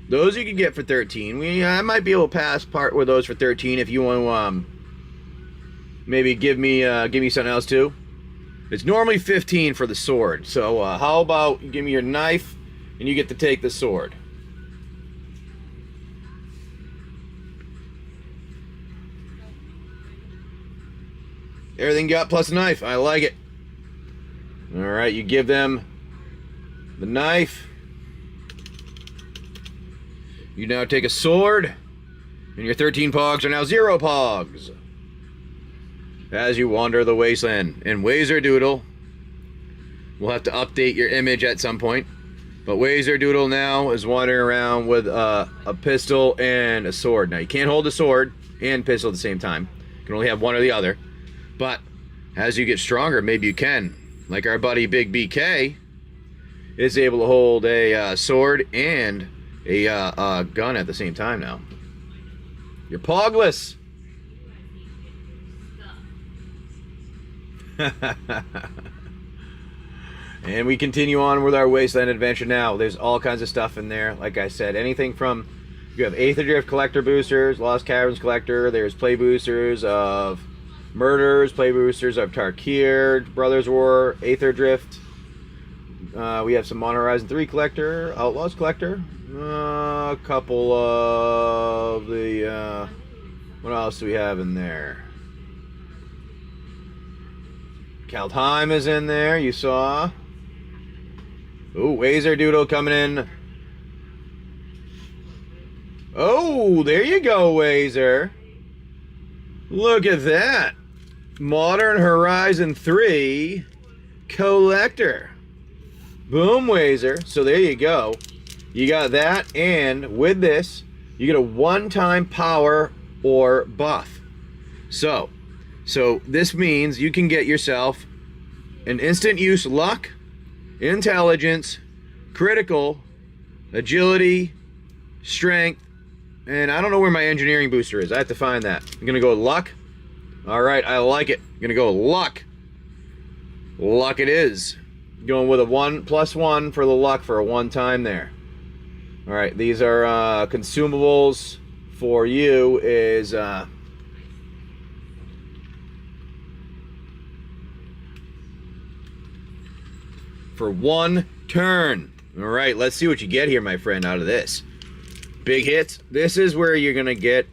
Speaker 1: Those you can get for 13. I might be able to pass part with those for 13 if you want to maybe give me something else too. It's normally 15 for the sword. So how about you give me your knife and you get to take the sword. Everything got plus a knife. I like it. All right, you give them the knife. You now take a sword, and your 13 pogs are now 0 pogs. As you wander the wasteland. And Wazerdoodle, we'll have to update your image at some point, but Wazerdoodle now is wandering around with a pistol and a sword. Now, you can't hold a sword and pistol at the same time. You can only have one or the other. But as you get stronger, maybe you can. Like our buddy Big BK is able to hold a sword and a gun at the same time now. You're pogless. And we continue on with our Wasteland adventure now. There's all kinds of stuff in there. Like I said, anything from, you have Aether Drift collector boosters, Lost Caverns collector, there's play boosters of Murders, play boosters of Tarkir, Brothers War, Aether Drift. We have some Modern Horizon 3 collector, Outlaws collector, a couple of the, what else do we have in there? Kaldheim is in there, you saw. Ooh, Wazerdoodle coming in. Oh, there you go, Wazer. Look at that. Modern Horizon 3 collector. Boom, Wazer. So there you go. You got that, and with this, you get a one-time power or buff. So this means you can get yourself an instant use luck, intelligence, critical, agility, strength, and I don't know where my engineering booster is. I have to find that. I'm gonna go luck. All right, I like it. I'm gonna go luck. Luck it is. Going with a 1+1 for the luck for a one time there. All right, these are consumables for you is for one turn. All right, let's see what you get here, my friend, out of this. Big hits. This is where you're gonna get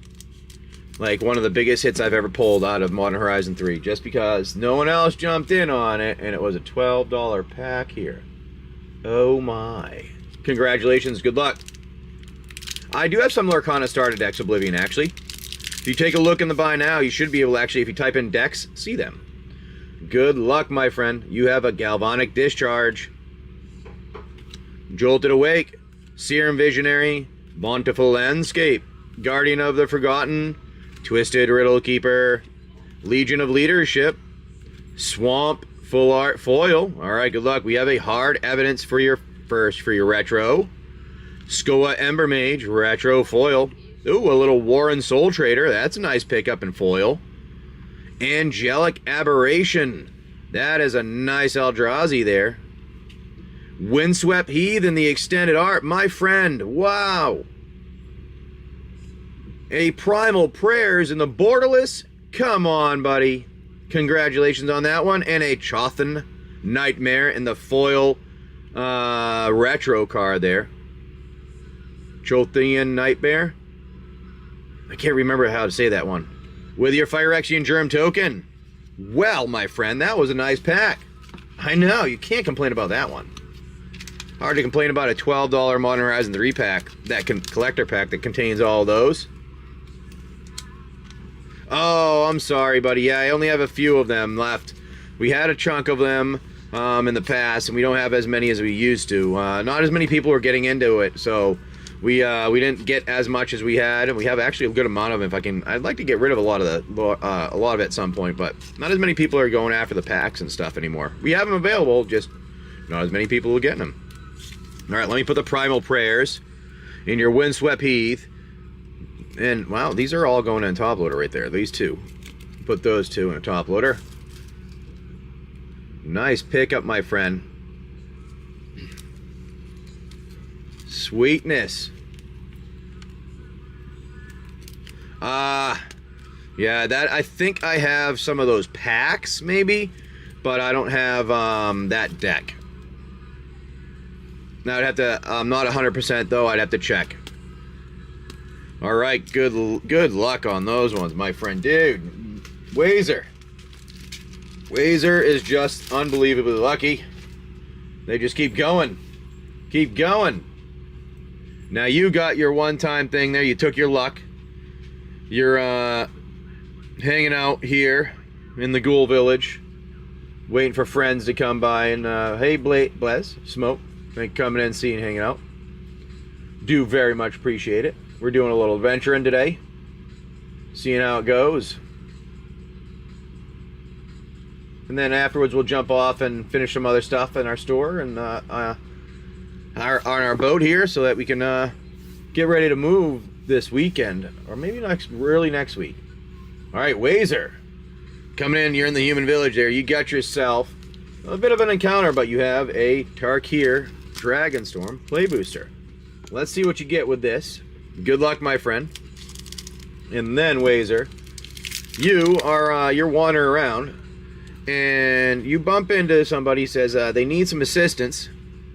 Speaker 1: like one of the biggest hits I've ever pulled out of Modern Horizon 3, just because no one else jumped in on it, and it was a $12 pack here. Oh my. Congratulations, good luck. I do have some Lorcana starter decks, Oblivion, actually. If you take a look in the buy now, you should be able to actually, if you type in decks, see them. Good luck, my friend. You have a Galvanic Discharge, Jolted Awake, Serum Visionary, Bountiful Landscape, Guardian of the Forgotten, Twisted Riddle Keeper, Legion of Leadership, Swamp Full Art Foil. All right, good luck. We have a Hard Evidence for your first for your retro. Skoa Ember Mage retro foil. Ooh, a little Warren Soul Trader. That's a nice pickup in foil. Angelic Aberration. That is a nice Eldrazi there. Windswept Heathen, the extended art. My friend, wow. A Primal Prayers in the Borderless. Come on, buddy. Congratulations on that one. And a Chothan Nightmare in the foil retro card there. Chothian Nightmare. I can't remember how to say that one. With your Phyrexian Germ token. Well, my friend, that was a nice pack. I know, you can't complain about that one. Hard to complain about a $12 Modern Horizon 3 pack, that collector pack that contains all those. Oh, I'm sorry, buddy. Yeah, I only have a few of them left. We had a chunk of them in the past, and we don't have as many as we used to. Not as many people were getting into it, so we didn't get as much as we had, and we have actually a good amount of them. If I can, I'd like to get rid of a lot of it at some point, but not as many people are going after the packs and stuff anymore. We have them available, just Not as many people will get them. All right, let me put the primal prayers in your windswept heath. And wow, these are all going in a top loader right there. These two. Put those two in a top loader. Nice pickup, my friend. Sweetness. Yeah, that I think I have some of those packs, maybe, but I don't have that deck. Now I'd have to. I'm not 100% though. I'd have to check. All right, good luck on those ones, my friend, dude. Wazer is just unbelievably lucky. They just keep going, keep going. Now you got your one-time thing there. You took your luck. You're hanging out here in the Ghoul Village, waiting for friends to come by and hey, Blez, Smoke, thank you for coming in, seeing, hanging out. Do very much appreciate it. We're doing a little adventuring today, seeing how it goes, and then afterwards we'll jump off and finish some other stuff in our store and on our boat here, so that we can get ready to move this weekend, or maybe early next week. All right, Wazer, coming in. You're in the human village there. You got yourself a bit of an encounter, but you have a Tarkir Dragonstorm play booster. Let's see what you get with this. Good luck, my friend. And then, Wazer, you are you're wandering around, and you bump into somebody who says they need some assistance.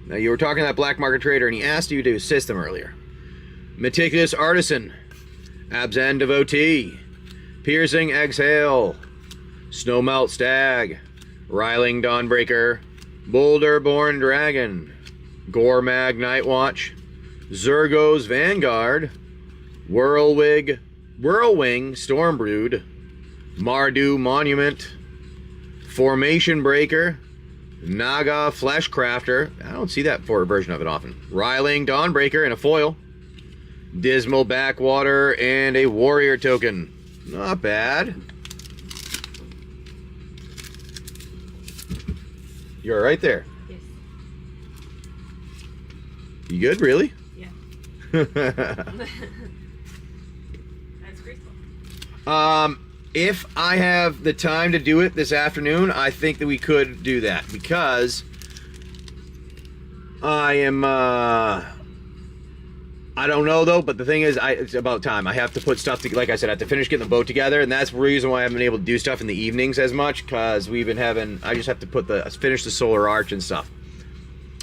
Speaker 1: Now, you were talking to that black market trader, and he asked you to assist them earlier. Meticulous Artisan, Abzan Devotee, Piercing Exhale, Snowmelt Stag, Riling Dawnbreaker, Boulder-born Dragon, Gormag Nightwatch, Zergo's Vanguard, Whirlwing Stormbrood, Mardu Monument, Formation Breaker, Naga Fleshcrafter. I don't see that for a version of it often. Riling Dawnbreaker in a foil, Dismal Backwater, and a Warrior token. Not bad. You're right there.
Speaker 3: Yes.
Speaker 1: You good, really?
Speaker 3: Yeah. That's crystal.
Speaker 1: If I have the time to do it this afternoon, I think that we could do that, because I am, I don't know though, but the thing is, it's about time. I have to put stuff to, like I said, I have to finish getting the boat together, and that's the reason why I haven't been able to do stuff in the evenings as much, because we've been having, I just have to finish the solar arch and stuff.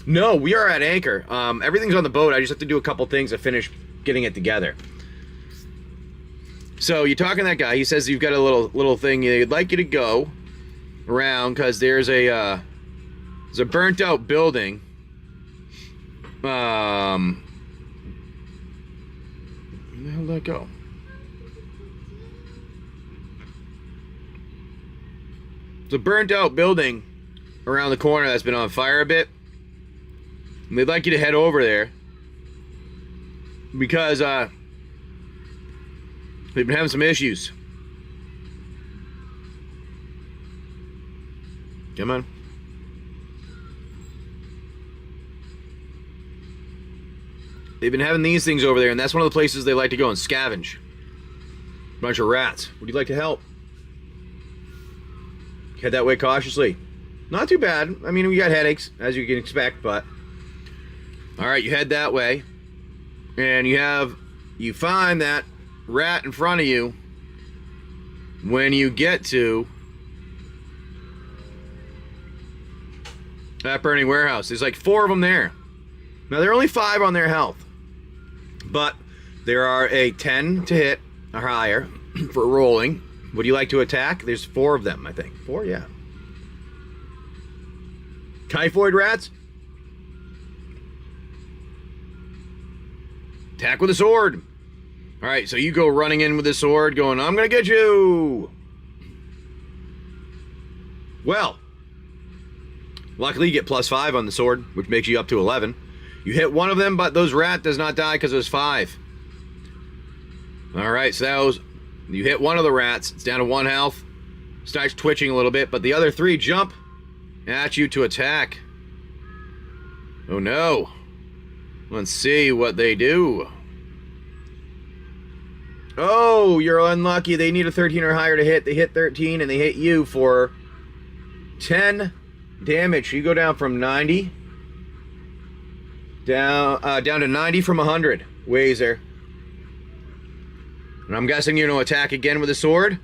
Speaker 1: No, we are at anchor. Everything's on the boat. I just have to do a couple things to finish getting it together. So you're talking to that guy. He says you've got a little thing. He'd like you to go around, because there's a burnt out building. Where the hell did that go? It's a burnt out building around the corner that's been on fire a bit. And they'd like you to head over there, because they've been having some issues. Come on. They've been having these things over there, and that's one of the places they like to go and scavenge. Bunch of rats. Would you like to help? Head that way cautiously. Not too bad. I mean, we got headaches, as you can expect, but... Alright, you head that way. And you find that rat in front of you when you get to that burning warehouse. There's like 4 of them there. Now, there are only 5 on their health, but there are a 10 to hit or higher for rolling. Would you like to attack? There's 4 of them, I think. 4, yeah. Typhoid rats? Attack with a sword. All right, so you go running in with a sword, going, I'm gonna get you. Well, luckily you get +5 on the sword, which makes you up to 11. You hit one of them, but those rat does not die because it was 5. All right, so you hit one of the rats. It's down to 1 health. Starts twitching a little bit, but the other 3 jump at you to attack. Oh no. Let's see what they do. Oh, you're unlucky. They need a 13 or higher to hit. They hit 13 and they hit you for 10 damage. You go down from 90 down to 90 from 100. Wazer. And I'm guessing you're going to attack again with a sword.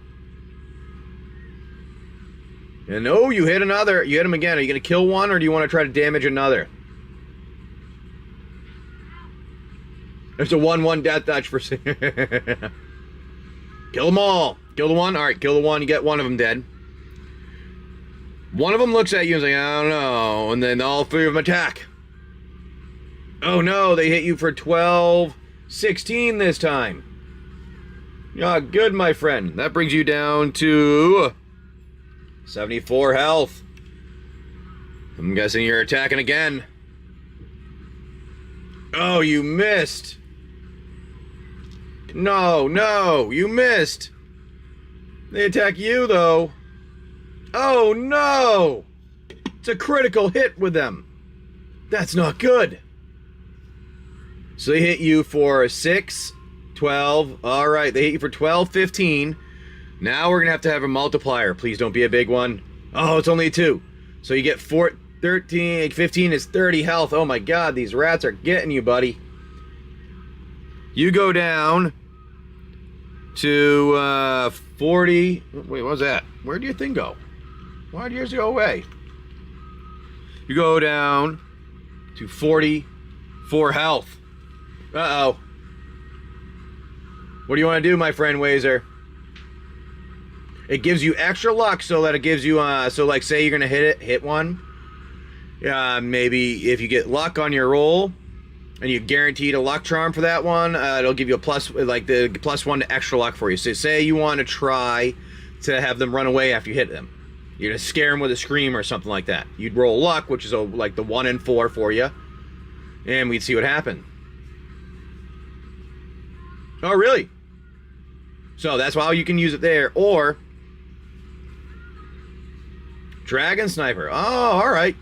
Speaker 1: And oh, you hit another. You hit him again. Are you going to kill one or do you want to try to damage another? There's a 1/1 death touch for... Kill them all. Kill the one. All right, kill the one. You get one of them dead. One of them looks at you and is like, I don't know. And then all three of them attack. Oh no, they hit you for 12, 16 this time. Yeah, good, my friend. That brings you down to 74 health. I'm guessing you're attacking again. Oh, you missed. No, you missed. They attack you, though. Oh, no. It's a critical hit with them. That's not good. So they hit you for 6, 12. All right, they hit you for 12, 15. Now we're going to have a multiplier. Please don't be a big one. Oh, it's only a 2. So you get 13, 15 is 30 health. Oh my god, these rats are getting you, buddy. You go down to 40. Wait, what was that? Where'd your thing go? Why did yours go away? You go down to 44 health. Uh-oh. What do you want to do, my friend Wazer? It gives you extra luck so that it gives you, so like say you're going to hit one. Maybe if you get luck on your roll and you guaranteed a luck charm for that one, it'll give you a plus, like the +1 to extra luck for you. So say you want to try to have them run away after you hit them. You're going to scare them with a scream or something like that. You'd roll luck, which is like the 1 in 4 for you, and we'd see what happened. Oh, really? So that's how you can use it there. Or Dragon Sniper. Oh, all right.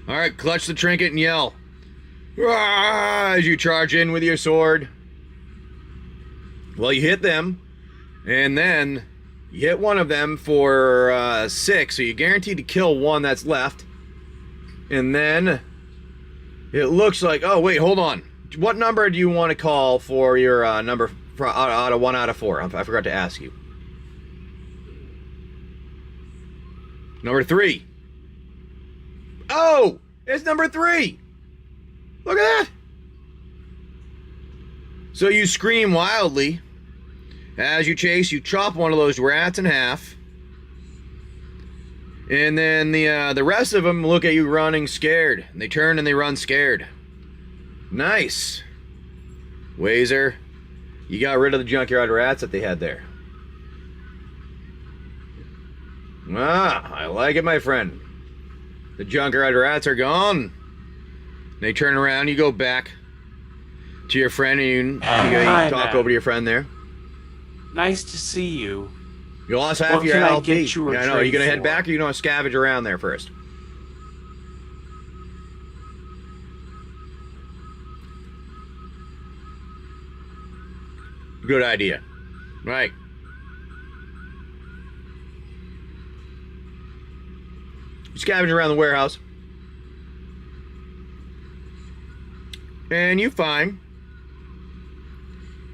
Speaker 1: All right, clutch the trinket and yell. Rah! As you charge in with your sword. Well, you hit them, and then you hit one of them for 6, so you're guaranteed to kill one that's left. And then it looks like, oh wait, hold on. What number do you want to call for your number for, out of 1 out of 4? I forgot to ask you. Number 3. Oh, it's number 3. Look at that. So you scream wildly. As you chase, you chop one of those rats in half. And then the rest of them look at you running scared. And they turn and they run scared. Nice. Wazer, you got rid of the junkyard rats that they had there. Ah, I like it, my friend. The junkyard rats are gone. They turn around, you go back to your friend and you talk over to your friend there.
Speaker 2: Nice to see you.
Speaker 1: You lost half
Speaker 2: What
Speaker 1: your
Speaker 2: can I
Speaker 1: LP.
Speaker 2: get you a
Speaker 1: Yeah, I know. Are you
Speaker 2: trade
Speaker 1: going to head
Speaker 2: for?
Speaker 1: back or you going to scavenge around there first? Good idea. Right. You scavenge around the warehouse. And you find...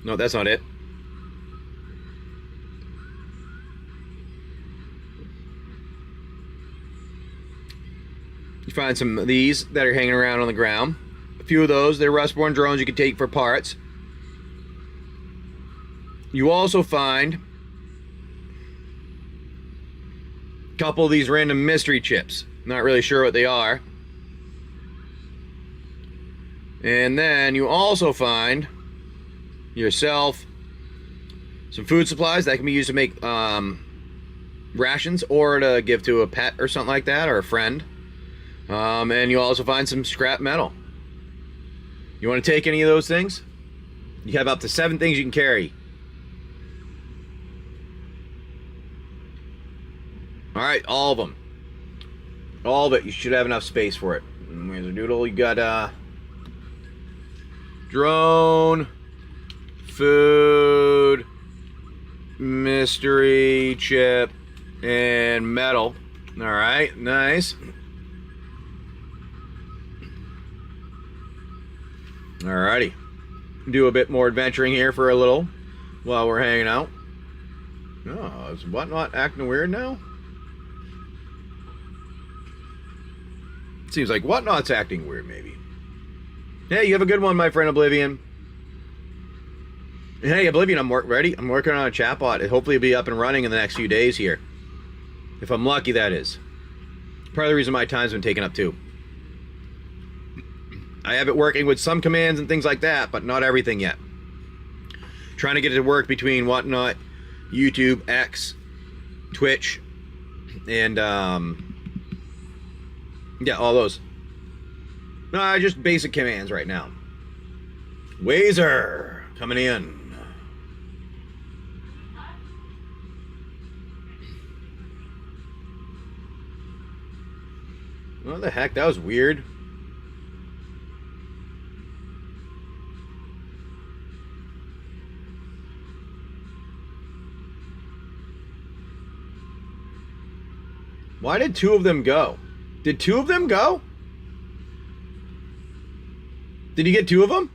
Speaker 1: No, that's not it. You find some of these that are hanging around on the ground. A few of those, they're Rustborn drones you can take for parts. You also find a couple of these random mystery chips. Not really sure what they are. And then you also find yourself some food supplies that can be used to make rations or to give to a pet or something like that, or a friend. And you also find some scrap metal. You want to take any of those things? You have up to 7 things you can carry. Alright, all of them. All of it. You should have enough space for it. Wizard Doodle, you got drone, food, mystery chip, and metal. All right, nice. Alrighty. Do a bit more adventuring here for a little while we're hanging out. Oh, is Whatnot acting weird now? Seems like Whatnot's acting weird, maybe. Hey, you have a good one, my friend Oblivion. Hey, Oblivion, I'm ready. I'm working on a chatbot. Hopefully it'll be up and running in the next few days here. If I'm lucky, that is. Part of the reason my time's been taken up, too. I have it working with some commands and things like that, but not everything yet. Trying to get it to work between Whatnot, YouTube, X, Twitch, and, yeah, all those. Just basic commands right now. Wazer coming in. What the heck? That was weird. Why did two of them go? Did two of them go? Did you get two of them?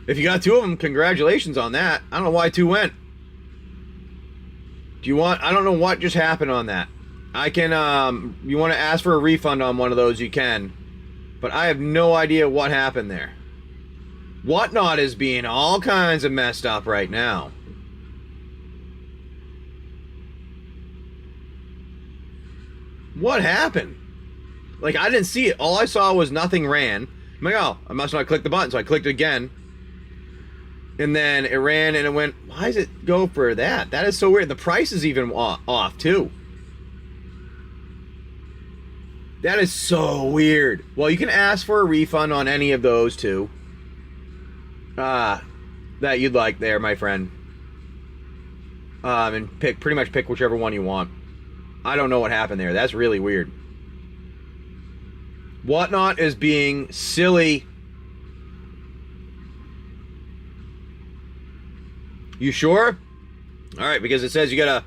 Speaker 1: If you got two of them, congratulations on that. I don't know why two went. Do you want... I don't know what just happened on that. I can, you want to ask for a refund on one of those, you can. But I have no idea what happened there. Whatnot is being all kinds of messed up right now. What happened? Like, I didn't see it. All I saw was nothing ran. I'm like, oh, I must not click the button. So I clicked again. And then it ran and it went, why does it go for that? That is so weird. The price is even off, too. That is so weird. Well, you can ask for a refund on any of those two. That you'd like there, my friend. And pretty much pick whichever one you want. I don't know what happened there. That's really weird. Whatnot is being silly. You sure? All right, because it says you got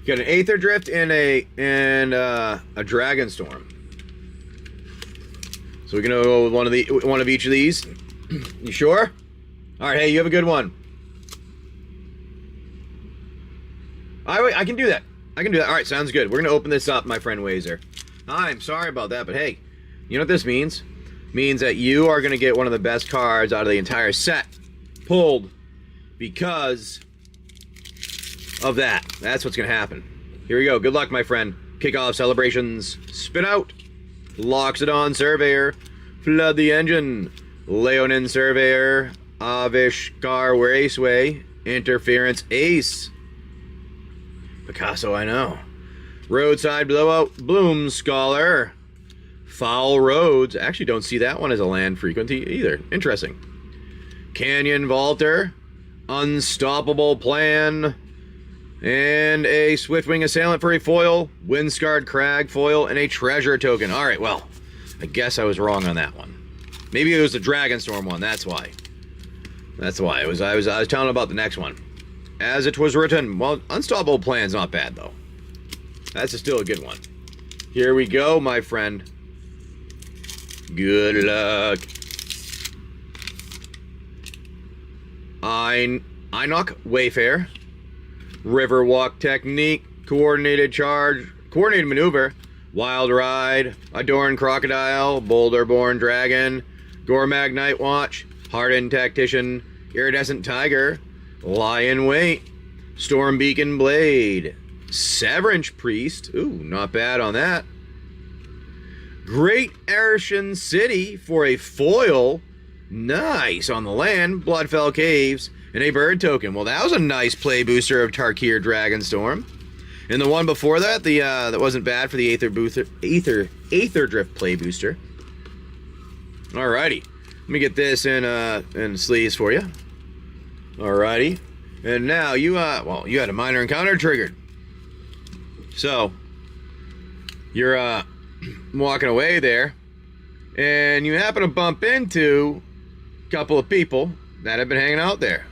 Speaker 1: an Aether Drift and a Dragonstorm. So we're gonna go with one of each of these. You sure? All right. Hey, you have a good one. I can do that. I can do that. All right, sounds good. We're gonna open this up, my friend Wazer. I'm sorry about that, but hey, you know what this means? Means that you are gonna get one of the best cards out of the entire set pulled because of that. That's what's gonna happen. Here we go. Good luck, my friend. Kick off celebrations. Spin out. Loxodon Surveyor. Flood the Engine. Leonin Surveyor. Avishkar Raceway. Interference Ace. Picasso, I know. Roadside Blowout. Bloom Scholar. Foul Roads. Actually don't see that one as a land frequency either. Interesting. Canyon Vaulter. Unstoppable Plan. And a Swiftwing Assailant for a foil, Windscarred Crag foil, and a treasure token. Alright, well, I guess I was wrong on that one. Maybe it was the Dragonstorm one, that's why. That's why. I was telling about the next one. As it was written, well, Unstoppable Plan's not bad, though. That's still a good one. Here we go, my friend. Good luck. Inoc Wayfare. Riverwalk Technique, Coordinated Charge, Coordinated Maneuver, Wild Ride, Adorned Crocodile, Boulderborn Dragon, Gormag Night Watch, Hardened Tactician, Iridescent Tiger, Lion Wait, Storm Beacon Blade, Severance Priest, ooh, not bad on that. Great Arshan City for a foil, nice on the land, Bloodfell Caves, and a bird token. Well, that was a nice play booster of Tarkir Dragonstorm. And the one before that, that wasn't bad for the Aether Drift play booster. Alrighty. Let me get this in sleeves for you. Alrighty. And now you had a minor encounter triggered. So, you're walking away there, and you happen to bump into a couple of people that have been hanging out there.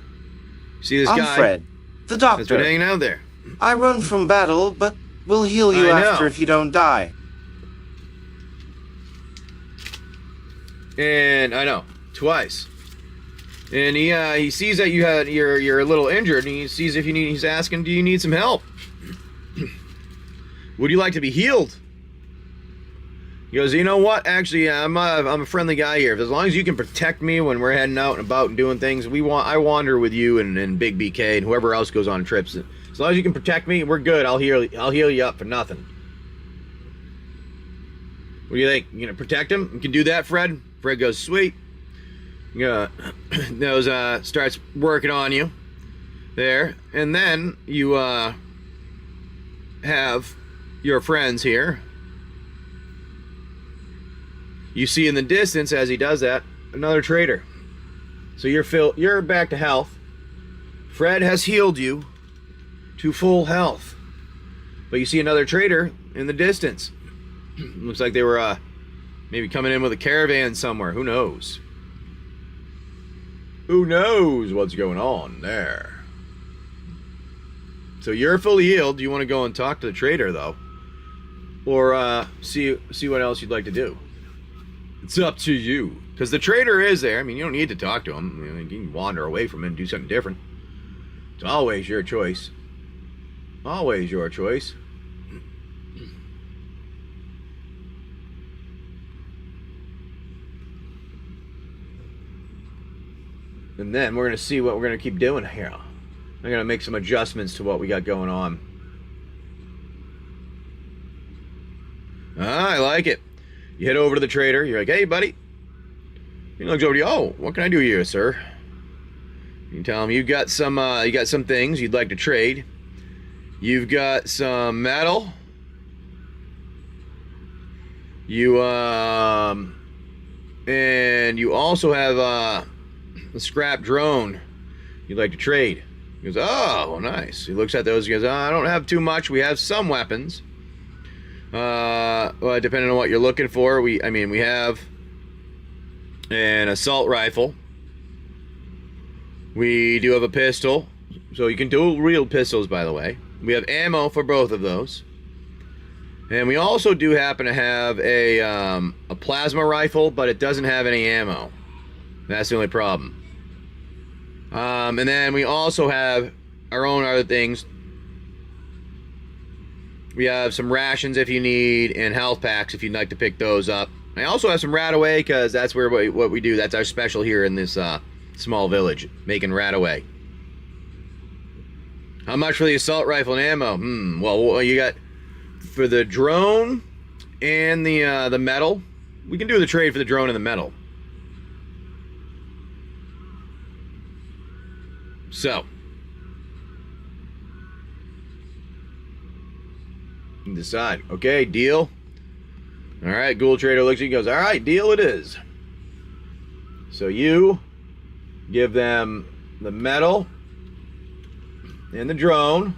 Speaker 1: See this
Speaker 4: I'm
Speaker 1: guy
Speaker 4: Fred, the
Speaker 1: that's been
Speaker 4: doctor.
Speaker 1: hanging out there.
Speaker 4: I run from battle, but will heal you
Speaker 1: I know.
Speaker 4: after if you don't die.
Speaker 1: And I know, twice. And he sees that you're a little injured, and he sees if you need. He's asking, do you need some help? Would you like to be healed? He goes, you know what? Actually, I'm a friendly guy here. As long as you can protect me when we're heading out and about and doing things, I wander with you and Big BK and whoever else goes on trips. As long as you can protect me, we're good. I'll heal you up for nothing. What do you think? You gonna protect him? You can do that, Fred? Fred goes, sweet. Starts working on you there, and then you have your friends here. You see in the distance as he does that another trader. So you're back to health. Fred has healed you to full health, but you see another trader in the distance. Looks like they were maybe coming in with a caravan somewhere. Who knows? Who knows what's going on there? So you're fully healed. You want to go and talk to the trader, though, or see what else you'd like to do? It's up to you, because the trader is there. I mean, you don't need to talk to him. You can wander away from him and do something different. It's always your choice. Always your choice. And then we're going to see what we're going to keep doing here. I'm going to make some adjustments to what we got going on. I like it. You head over to the trader. You're like, hey, buddy. He looks over to you. Oh, what can I do here, sir? You tell him you've got some things you'd like to trade. You've got some metal. And you also have a scrap drone you'd like to trade. He goes, oh, nice. He looks at those. He goes, I don't have too much. We have some weapons. Well, depending on what you're looking for, we have an assault rifle. We do have a pistol, so you can do real pistols, by the way. We have ammo for both of those, and we also do happen to have a plasma rifle, but it doesn't have any ammo. That's the only problem. And then we also have our own other things. We have some rations if you need, and health packs if you'd like to pick those up. I also have some rat-away, because that's what we do. That's our special here in this small village, making rat-away. How much for the assault rifle and ammo? Well, you got for the drone and the metal. We can do the trade for the drone and the metal. So, you decide. Okay, deal. All right, Ghoul Trader looks at you and goes, all right, deal it is. So you give them the metal and the drone,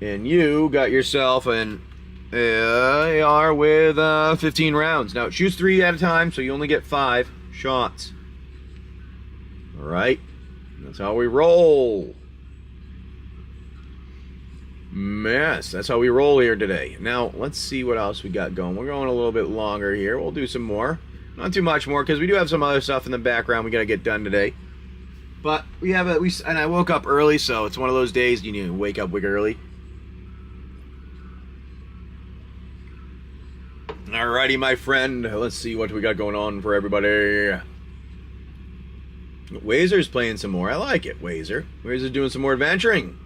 Speaker 1: and you got yourself an AR with 15 rounds. Now it shoots 3 at a time, so you only get 5 shots. All right, that's how we roll. Yes, that's how we roll here today. Now, let's see what else we got going. We're going a little bit longer here. We'll do some more. Not too much more, because we do have some other stuff in the background we got to get done today. But and I woke up early, so it's one of those days you need to wake up wicked early. Alrighty, my friend. Let's see what we got going on for everybody. Wazer's playing some more. I like it, Wazer. Wazer's doing some more adventuring.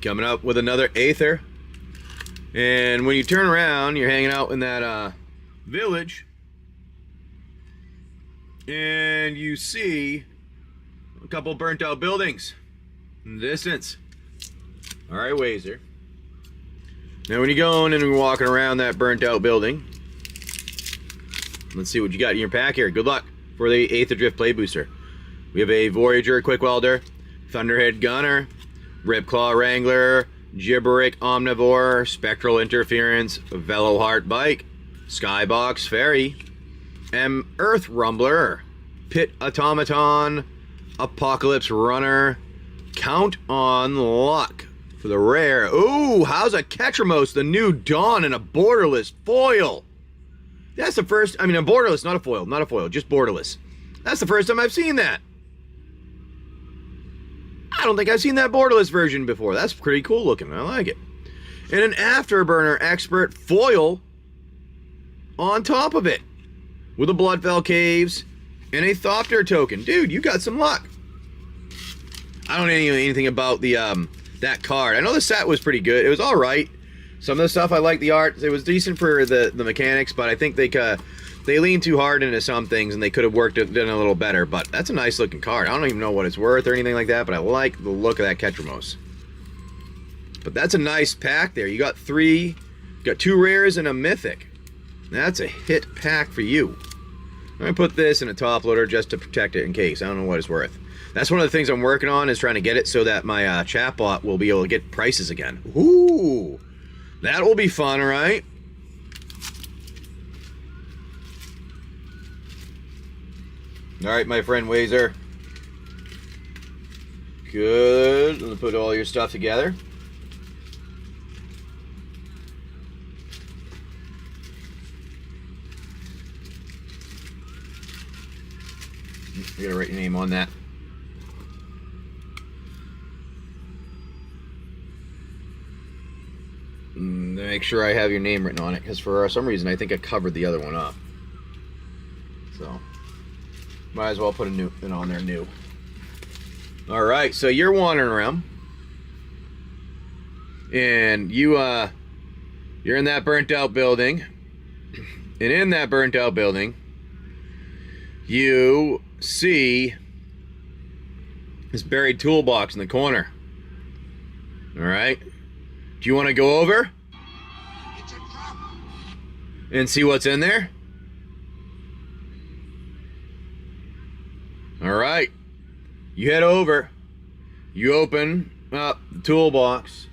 Speaker 1: Coming up with another Aether. And when you turn around, you're hanging out in that village, and you see a couple burnt out buildings in the distance. Alright, Wazer. Now when you go in and we're walking around that burnt out building, let's see what you got in your pack here. Good luck for the Aether Drift Play Booster. We have a Voyager Quick Welder, Thunderhead Gunner, Ripclaw Wrangler, Gibberick Omnivore, Spectral Interference, Veloheart Bike, Skybox Fairy, Earth Rumbler, Pit Automaton, Apocalypse Runner, Count on Luck for the rare. Ooh, how's a Ketramos, the new Dawn, and a borderless foil? That's the first, I mean, a borderless, not a foil, just borderless. That's the first time I've seen that. I don't think I've seen that borderless version before. That's pretty cool looking. I like it. And an Afterburner Expert foil on top of it with a Bloodfell Caves and a Thopter token. Dude, you got some luck. I don't know anything about the that card. I know the set was pretty good. It was all right. Some of the stuff I like the art. It was decent for the mechanics, but I think they leaned too hard into some things and they could have worked it done a little better. But that's a nice looking card. I don't even know what it's worth or anything like that, but I like the look of that Ketramos. But that's a nice pack there. You got 2 rares and a mythic. That's a hit pack for you. I'm gonna put this in a top loader just to protect it in case. I don't know what it's worth. That's one of the things I'm working on, is trying to get it so that my chatbot will be able to get prices again. Ooh, that will be fun, right? All right, my friend Wazer. Good. Let's put all your stuff together. You gotta write your name on that. Make sure I have your name written on it, because for some reason I think I covered the other one up. So might as well put it on there new. All right, so you're wandering around, and you're in that burnt out building, and in that burnt out building, you see this buried toolbox in the corner. All right, do you want to go over and see what's in there? All right, you head over, you open up the toolbox,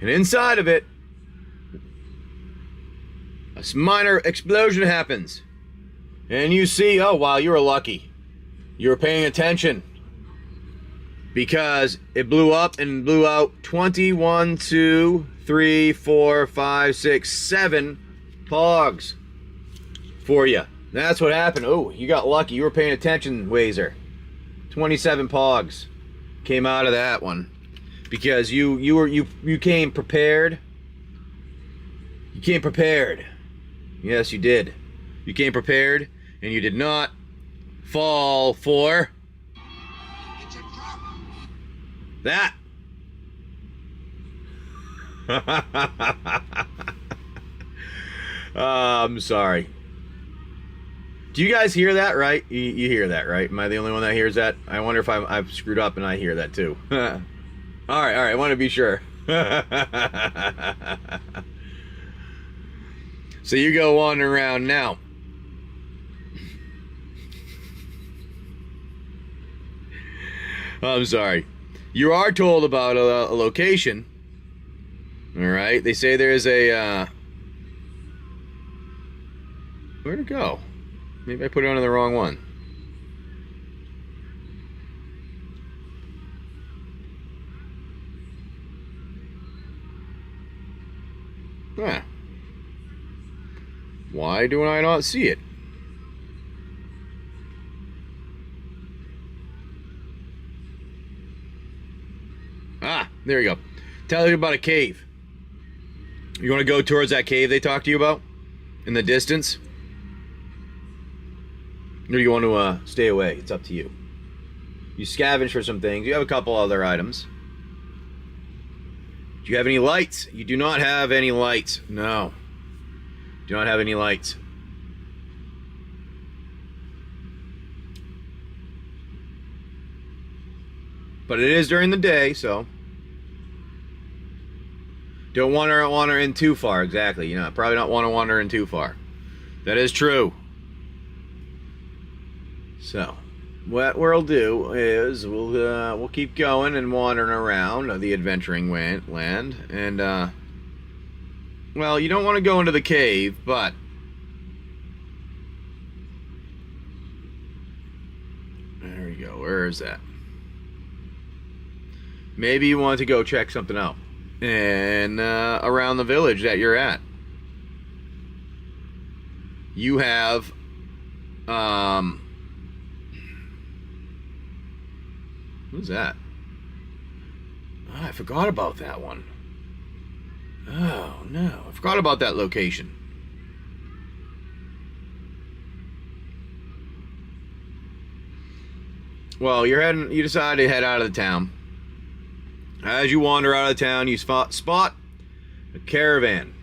Speaker 1: and inside of it, a minor explosion happens. And you see, oh wow, you were lucky. You were paying attention, because it blew up and blew out 21, 2, 3, 4, 5, 6, 7 pogs for you. That's what happened. Oh, you got lucky. You were paying attention, Wazer. 27 pogs came out of that one, because you came prepared. You came prepared. Yes, you did. You came prepared, and you did not fall for that. I'm sorry. Do you guys hear that, right? You hear that, right? Am I the only one that hears that? I wonder if I've screwed up and I hear that too. All right, I want to be sure. So you go wandering around now. I'm sorry. You are told about a location. All right. They say there's a... Where'd it go? Maybe I put it on the wrong one. Huh. Why do I not see it? Ah, there you go. Tell you about a cave. You want to go towards that cave they talked to you about in the distance? Or do you want to stay away? It's up to you. You scavenge for some things. You have a couple other items. Do you have any lights? You do not have any lights. No. Do not have any lights. But it is during the day, so don't want to wander in too far. Exactly. You know, probably not want to wander in too far. That is true. So, what we'll do is we'll keep going and wandering around the adventuring land, and well, you don't want to go into the cave, but there we go. Where is that? Maybe you want to go check something out and around the village that you're at. You have who's that? Oh, I forgot about that one. Oh no, I forgot about that location. Well, you decide to head out of the town. As you wander out of the town, you spot a caravan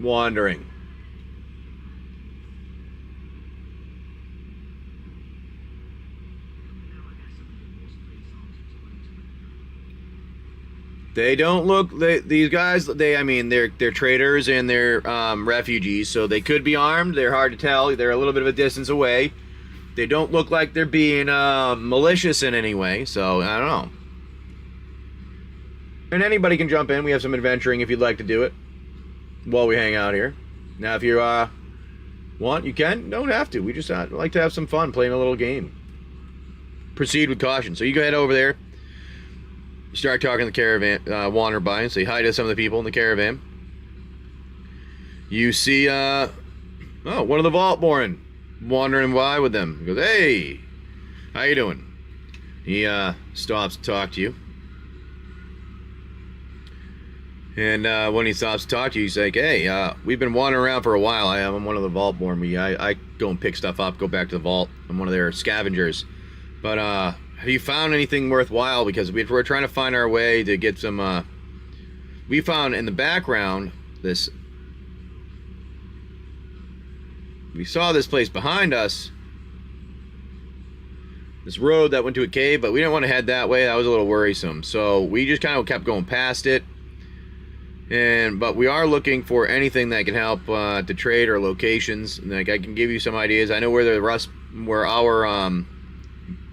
Speaker 1: wandering. They don't look. These guys. I mean, they're traders and they're refugees, so they could be armed. They're hard to tell. They're a little bit of a distance away. They don't look like they're being malicious in any way. So I don't know. And anybody can jump in. We have some adventuring if you'd like to do it while we hang out here. Now, if you want, you can. Don't have to. We just like to have some fun playing a little game. Proceed with caution. So you go head over there. You start talking to the caravan, wander by and say hi to some of the people in the caravan. You see, one of the Vaultborn wandering by with them. He goes, hey, how you doing? He stops to talk to you. And when he stops to talk to you, he's like, hey, we've been wandering around for a while. I'm one of the Vaultborn. I go and pick stuff up, go back to the vault. I'm one of their scavengers. But have you found anything worthwhile? Because we're trying to find our way to get some. We found in the background this. We saw this place behind us. This road that went to a cave, but we didn't want to head that way. That was a little worrisome. So we just kind of kept going past it. But we are looking for anything that can help to trade or locations. Like I can give you some ideas. I know where our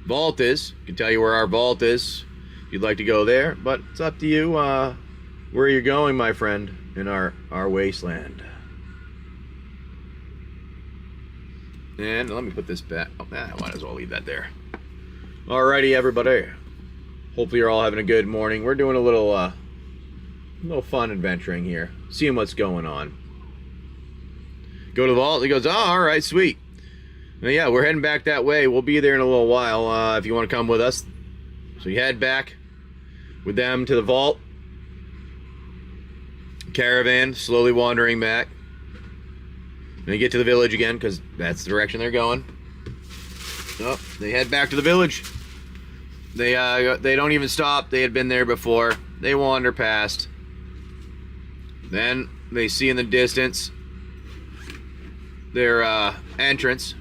Speaker 1: vault is. I can tell you where our vault is if you'd like to go there, but it's up to you where you're going, my friend, in our wasteland. And let me put this back. Oh, I might as well leave that there. Alrighty, everybody. Hopefully you're all having a good morning. We're doing a little fun adventuring here, seeing what's going on. Go to the vault. He goes, oh, alright, sweet. Now, yeah, we're heading back that way. We'll be there in a little while if you want to come with us. So you head back with them to the vault. Caravan slowly wandering back. Then you get to the village again because that's the direction they're going. Oh, they head back to the village. They don't even stop. They had been there before. They wander past. Then they see in the distance their entrance.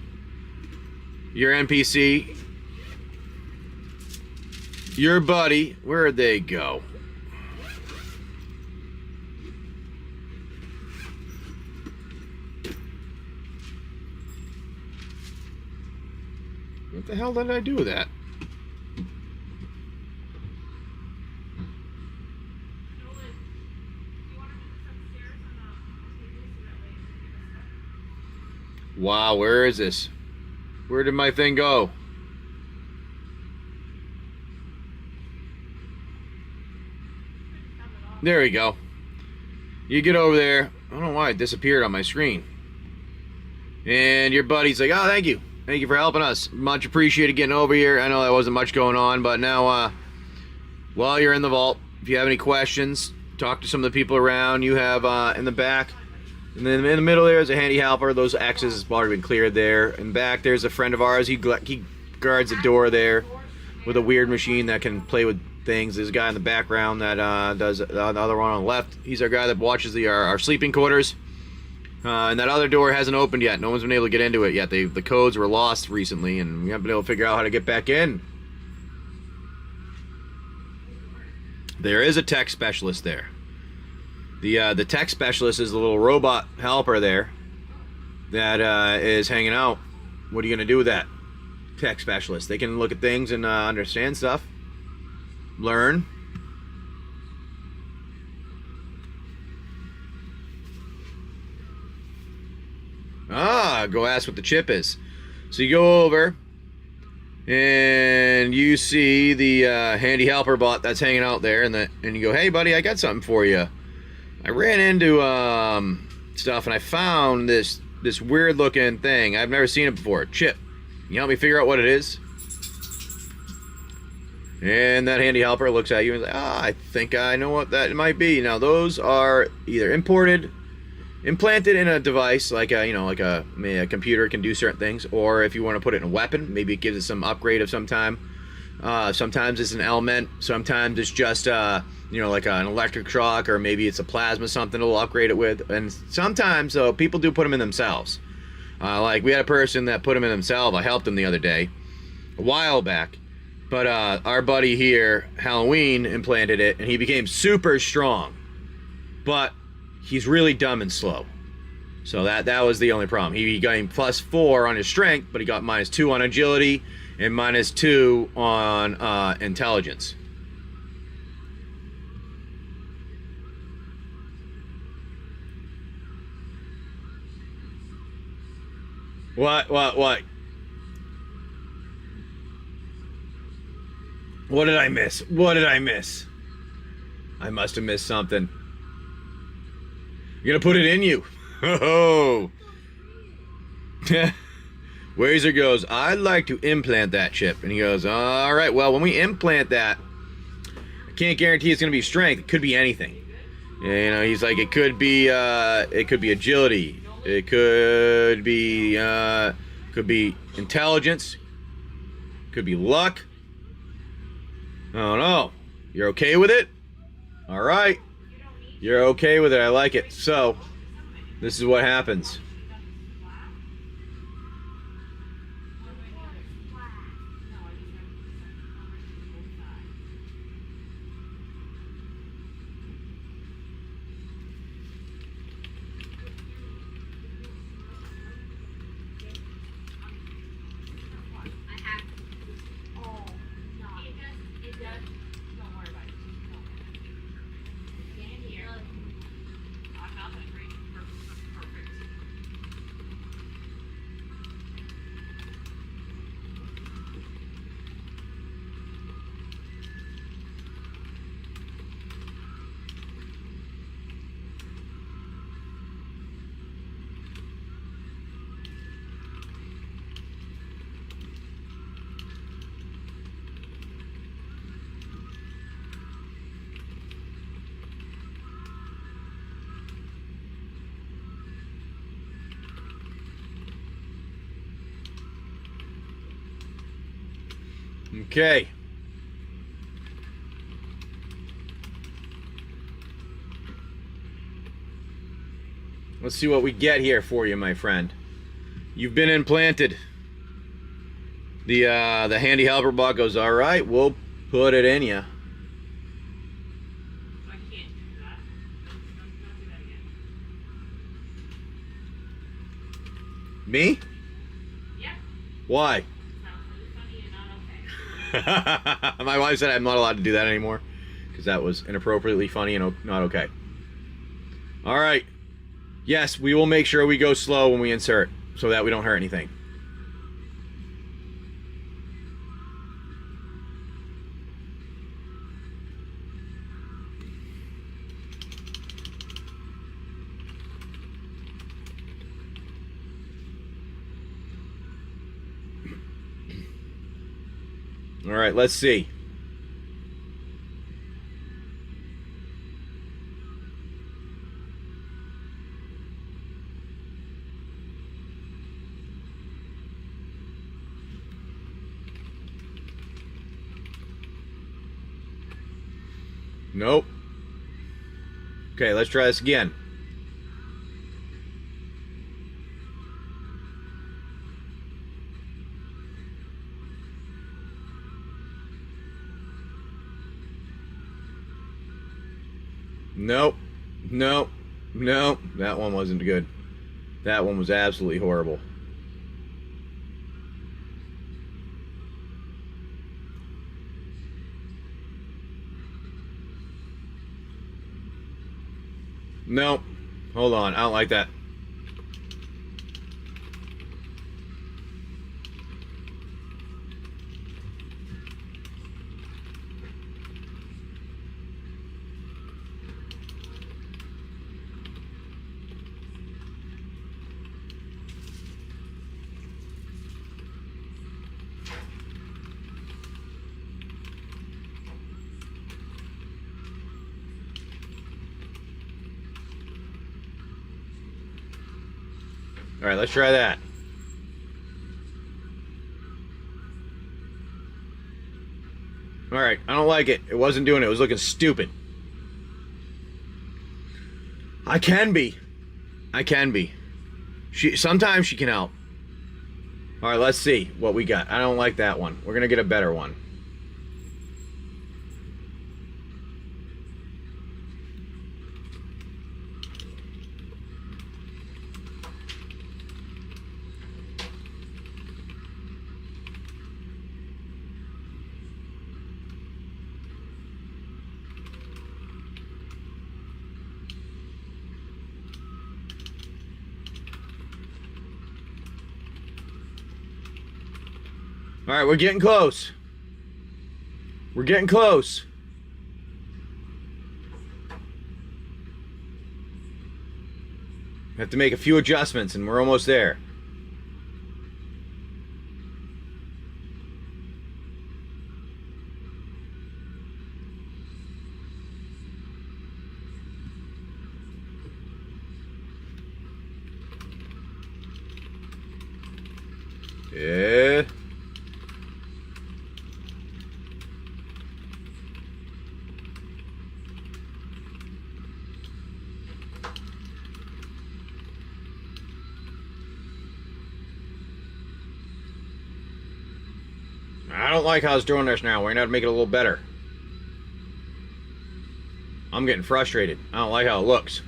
Speaker 1: Your NPC, your buddy, where'd they go? What the hell did I do with that? Wow, where is this? Where did my thing go? There we go. You get over there. I don't know why it disappeared on my screen. And your buddy's like, oh, thank you. Thank you for helping us. Much appreciated getting over here. I know there wasn't much going on, but now, while you're in the vault, if you have any questions, talk to some of the people around. You have in the back. And then in the middle there's a handy helper. Those X's have already been cleared there. And back there's a friend of ours. He guards the door there with a weird machine that can play with things. There's a guy in the background that does the other one on the left. He's our guy that watches our sleeping quarters. And that other door hasn't opened yet. No one's been able to get into it yet. The codes were lost recently, and we haven't been able to figure out how to get back in. There is a tech specialist there. The tech specialist is the little robot helper there that is hanging out. What are you going to do with that? tech specialists. They can look at things and understand stuff, learn. Go ask what the chip is. So you go over and you see the handy helper bot that's hanging out there, and you go, hey buddy, I got something for you. I ran into stuff and I found this weird looking thing. I've never seen it before. Chip. Can you help me figure out what it is? And that handy helper looks at you and is like, I think I know what that might be. Now those are either implanted in a device, like a computer can do certain things, or if you want to put it in a weapon, maybe it gives it some upgrade of some time. Sometimes it's an element, sometimes it's just like an electric shock, or maybe it's a plasma, something to upgrade it with. And sometimes people do put them in themselves. Like we had a person that put them in themselves. I helped him the other day, a while back, but our buddy here, Halloween, implanted it and he became super strong, but he's really dumb and slow. So that was the only problem. He got +4 on his strength, but he got -2 on agility and -2 on intelligence. What? What did I miss? What did I miss? I must have missed something. You're gonna put it in you. Oh. Wazer goes, I'd like to implant that chip. And he goes, all right, well, when we implant that, I can't guarantee it's gonna be strength. It could be anything. He's like, it could be agility. It could be intelligence. Could be luck. Oh no. You're okay with it? All right. You're okay with it. I like it. So, this is what happens. Okay. Let's see what we get here for you, my friend. You've been implanted. The handy helper bot goes, all right, we'll put it in you.
Speaker 2: I can't do that. Don't do that again.
Speaker 1: Me?
Speaker 2: Yep.
Speaker 1: Why?
Speaker 2: Sounds really funny and not okay.
Speaker 1: My wife said I'm not allowed to do that anymore because that was inappropriately funny and not okay. All right. Yes, we will make sure we go slow when we insert so that we don't hurt anything. All right, let's see. Nope. Okay, let's try this again. Nope. Nope. Nope. That one wasn't good. That one was absolutely horrible. No. Hold on. I don't like that. All right, let's try that. All right, I don't like it. It wasn't doing it. It was looking stupid. I can be. Sometimes she can help. All right, let's see what we got. I don't like that one. We're gonna get a better one. All right, we're getting close. We're getting close. Have to make a few adjustments and we're almost there. Yeah. I don't like how it's doing this now. We're gonna have to make it a little better. I'm getting frustrated. I don't like how it looks.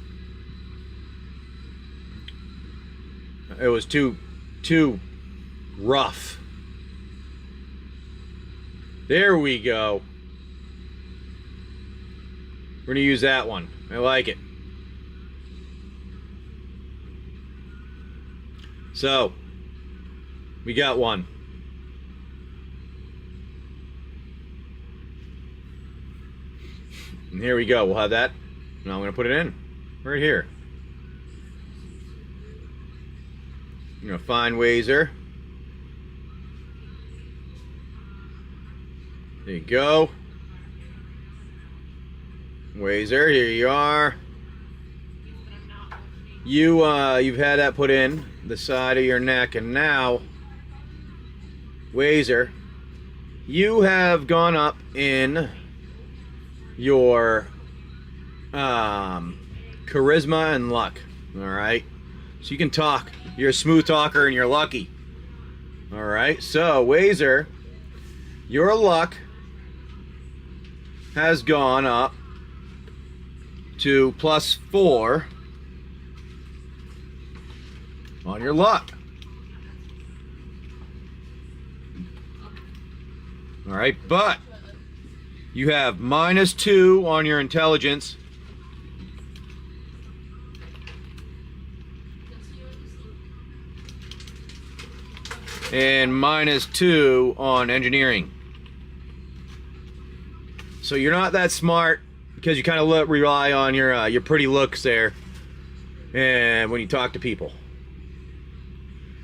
Speaker 1: It was too rough. There we go. We're gonna use that one. I like it. So, we got one. And here we go. We'll have that. Now I'm going to put it in right here. I'm going to find Wazer. There you go. Wazer, here you are. You've had that put in the side of your neck, and now, Wazer, you have gone up in your charisma and luck. All right, so you can talk. You're a smooth talker and you're lucky. All right, so Wazer, your luck has gone up to +4 on your luck. All right, but you have -2 on your intelligence. And -2 on engineering. So you're not that smart because you kind of rely on your pretty looks there, and when you talk to people,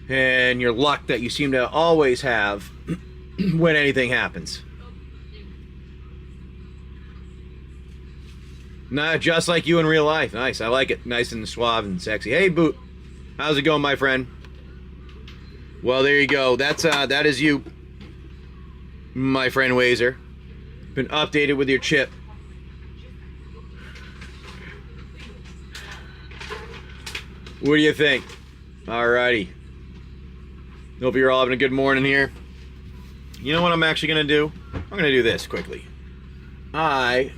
Speaker 1: and your luck that you seem to always have when anything happens. Nah, just like you in real life. Nice, I like it. Nice and suave and sexy. Hey, Boot, how's it going, my friend? Well, there you go. That is you, my friend Wazer. Been updated with your chip. What do you think? Alrighty. Hope you're all having a good morning here. You know what I'm actually gonna do? I'm gonna do this quickly. Yeah,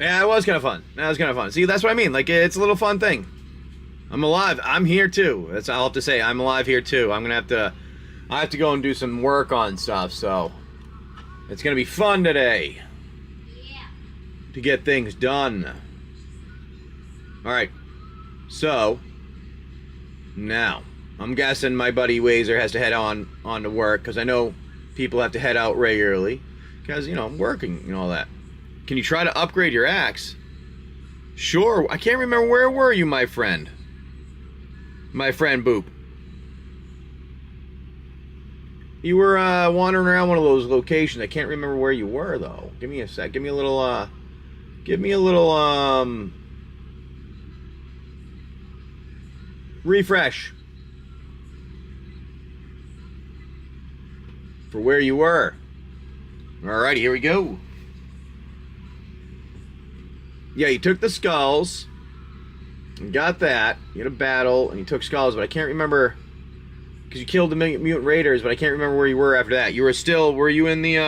Speaker 1: it was kind of fun. That was kind of fun. See, that's what I mean. Like, it's a little fun thing. I'm alive. I'm here too. That's all I'll have to say. I'm alive here too. I have to go and do some work on stuff, so it's gonna be fun today. Yeah. To get things done. Alright. So, now, I'm guessing my buddy Wazer has to head on to work, because I know people have to head out regularly, because, you know, I'm working and all that. Can you try to upgrade your axe? Sure. I can't remember, where were you, my friend? My friend Boop. You were wandering around one of those locations. I can't remember where you were, though. Give me a sec. Give me a little refresh for where you were. Alrighty, here we go. Yeah, you took the skulls and got that. You had a battle and you took skulls, but I can't remember, because you killed the mutant raiders, but I can't remember where you were after that. You were still, were you in the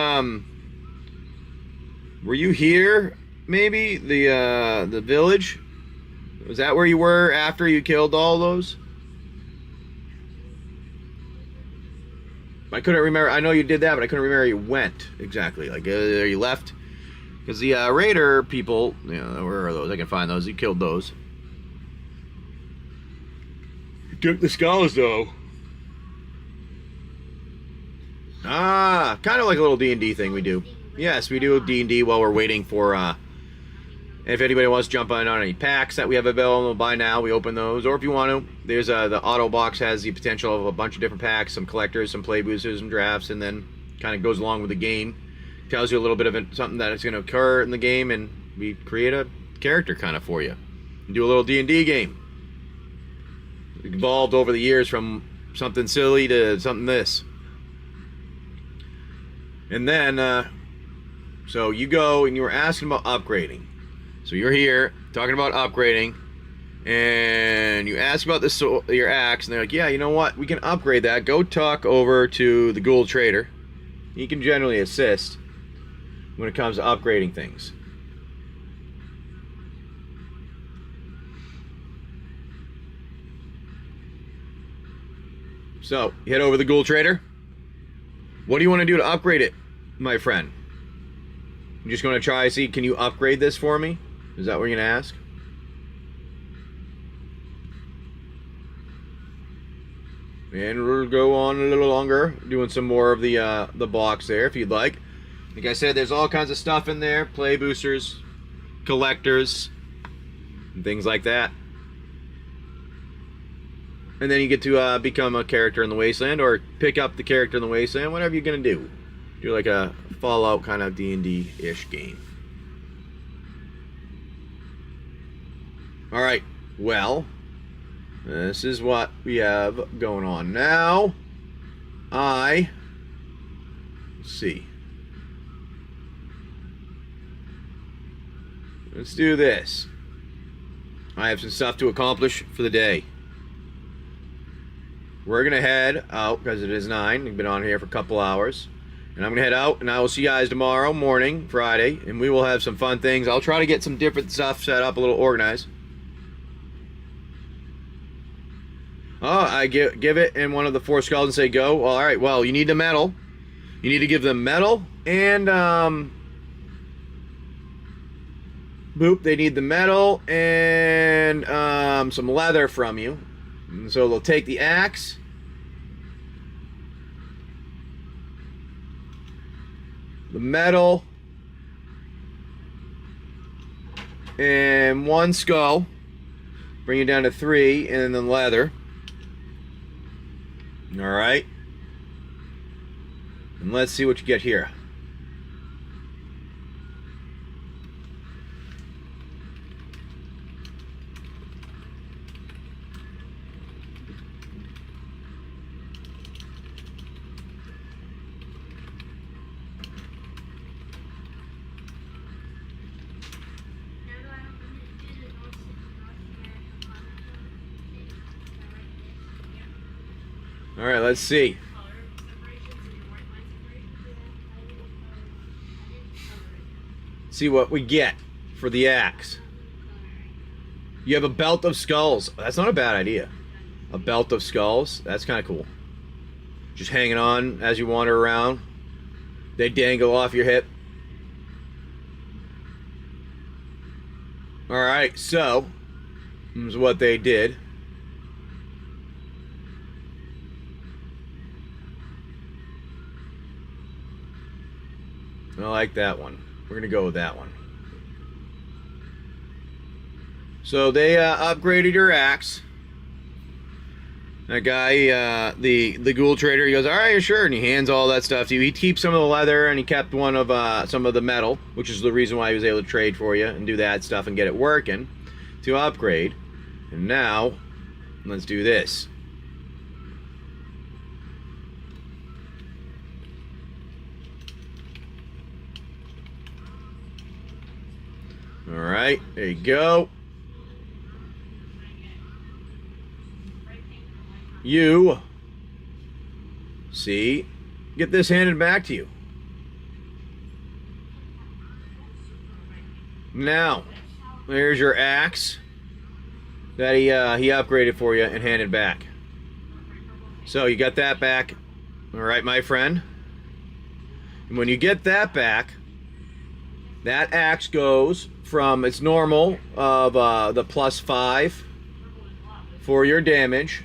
Speaker 1: were you here maybe, the village? Was that where you were after you killed all those? I couldn't remember. I know you did that, but I couldn't remember where you went exactly. Like, you left, because the raider people, you know, where are those? I can find those. You killed those. You took the skulls, though. Ah, kind of like a little D&D thing we do. Yes, we do D&D while we're waiting for, if anybody wants to jump on any packs that we have available, buy now, we open those. Or if you want to, there's, the auto box has the potential of a bunch of different packs, some collectors, some play boosters, some drafts, and then kind of goes along with the game. Tells you a little bit of something that is going to occur in the game, and we create a character kind of for you. And do a little D&D game. Evolved over the years from something silly to something this. And then, so you go and you were asking about upgrading. So you're here talking about upgrading, and you ask about this, your axe, and they're like, yeah, you know what, we can upgrade that. Go talk over to the Ghoul Trader. He can generally assist when it comes to upgrading things. So, you head over to the Ghoul Trader. What do you want to do to upgrade it, my friend? I'm just going to try, see, can you upgrade this for me? Is that what you're going to ask? And we'll go on a little longer, doing some more of the box there, if you'd like. Like I said, there's all kinds of stuff in there. Play boosters, collectors, and things like that. And then you get to become a character in the Wasteland, or pick up the character in the Wasteland, whatever you're going to do. Do like a Fallout kind of D&D-ish game. Alright, well, this is what we have going on now. Let's see. Let's do this. I have some stuff to accomplish for the day. We're going to head out, because it is 9. We've been on here for a couple hours. And I'm going to head out, and I will see you guys tomorrow morning, Friday, and we will have some fun things. I'll try to get some different stuff set up, a little organized. Oh, I give it in one of the 4 skulls and say go. Well, all right, well, you need the metal. You need to give them metal and, boop, they need the metal and some leather from you. And so they'll take the axe. The metal. And 1 skull. Bring it down to 3, and then leather. Alright. And let's see what you get here. Alright, let's see. See what we get for the axe. You have a belt of skulls. That's not a bad idea. A belt of skulls. That's kind of cool. Just hanging on as you wander around. They dangle off your hip. Alright, so is what they did. I like that one. We're gonna go with that one. So they upgraded your axe. That guy, the ghoul trader, he goes, all right, sure, and he hands all that stuff to you. He keeps some of the leather, and he kept one of some of the metal, which is the reason why he was able to trade for you and do that stuff and get it working to upgrade. And now, let's do this. All right, there you go. You see, get this handed back to you. Now, there's your axe that he upgraded for you and handed back. So you got that back, all right, my friend. And when you get that back, that axe goes from its normal of the +5 for your damage.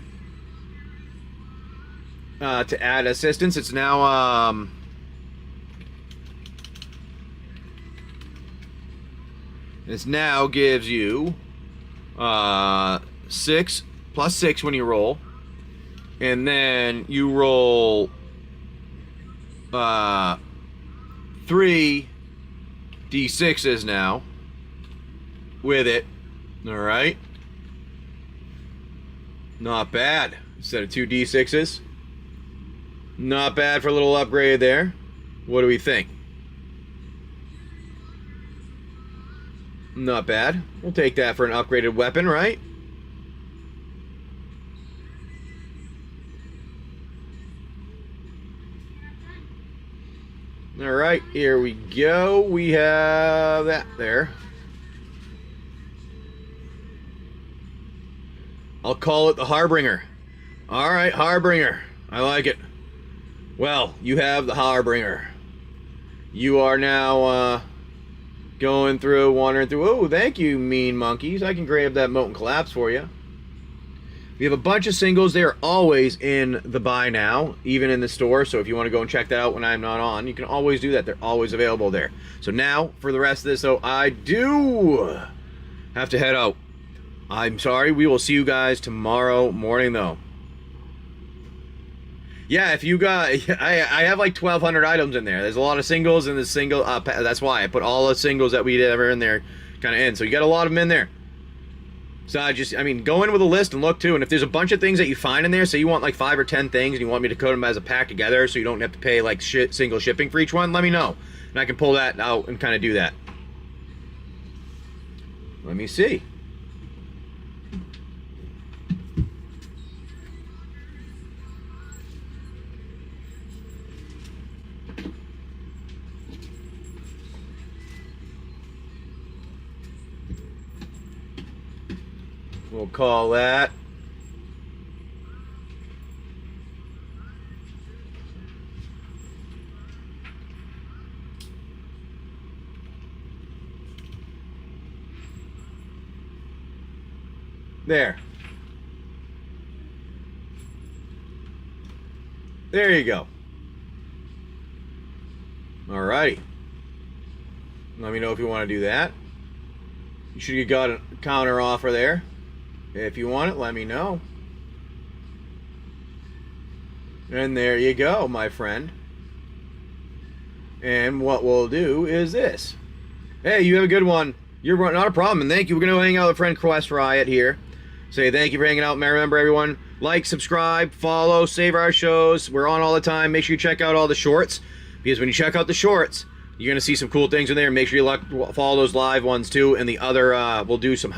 Speaker 1: To add assistance, it's now this now gives you 6 +6 when you roll, and then you roll 3 D6s now with it. All right, not bad. Instead of 2 D6s. Not bad for a little upgrade there. What do we think? Not bad. We'll take that for an upgraded weapon, right? All right, here we go. We have that there. I'll call it the Harbinger. All right, Harbinger. I like it. Well, you have the Harbinger. You are now going through, wandering through. Oh, thank you, mean monkeys. I can grab that Molten Collapse for you. We have a bunch of singles. They are always in the buy now, even in the store. So if you want to go and check that out when I'm not on, you can always do that. They're always available there. So now, for the rest of this, though, I do have to head out. I'm sorry. We will see you guys tomorrow morning, though. Yeah, if you got, I have like 1,200 items in there. There's a lot of singles in the single. That's why I put all the singles that we ever in there, kind of in. So you got a lot of them in there. So I mean, go in with a list and look too. And if there's a bunch of things that you find in there, say you want like 5 or 10 things, and you want me to code them as a pack together, so you don't have to pay like single shipping for each one, let me know, and I can pull that out and kind of do that. Let me see. We'll call that there. There you go. Alrighty. Let me know if you want to do that. You should have got a counter offer there. If you want it, let me know. And there you go, my friend. And what we'll do is this. Hey, you have a good one. You're not a problem, and thank you. We're going to hang out with friend Quest Riot here. Say thank you for hanging out. Remember, everyone, like, subscribe, follow, save our shows. We're on all the time. Make sure you check out all the shorts, because when you check out the shorts, you're going to see some cool things in there. Make sure you follow those live ones, too. And the other, we'll do some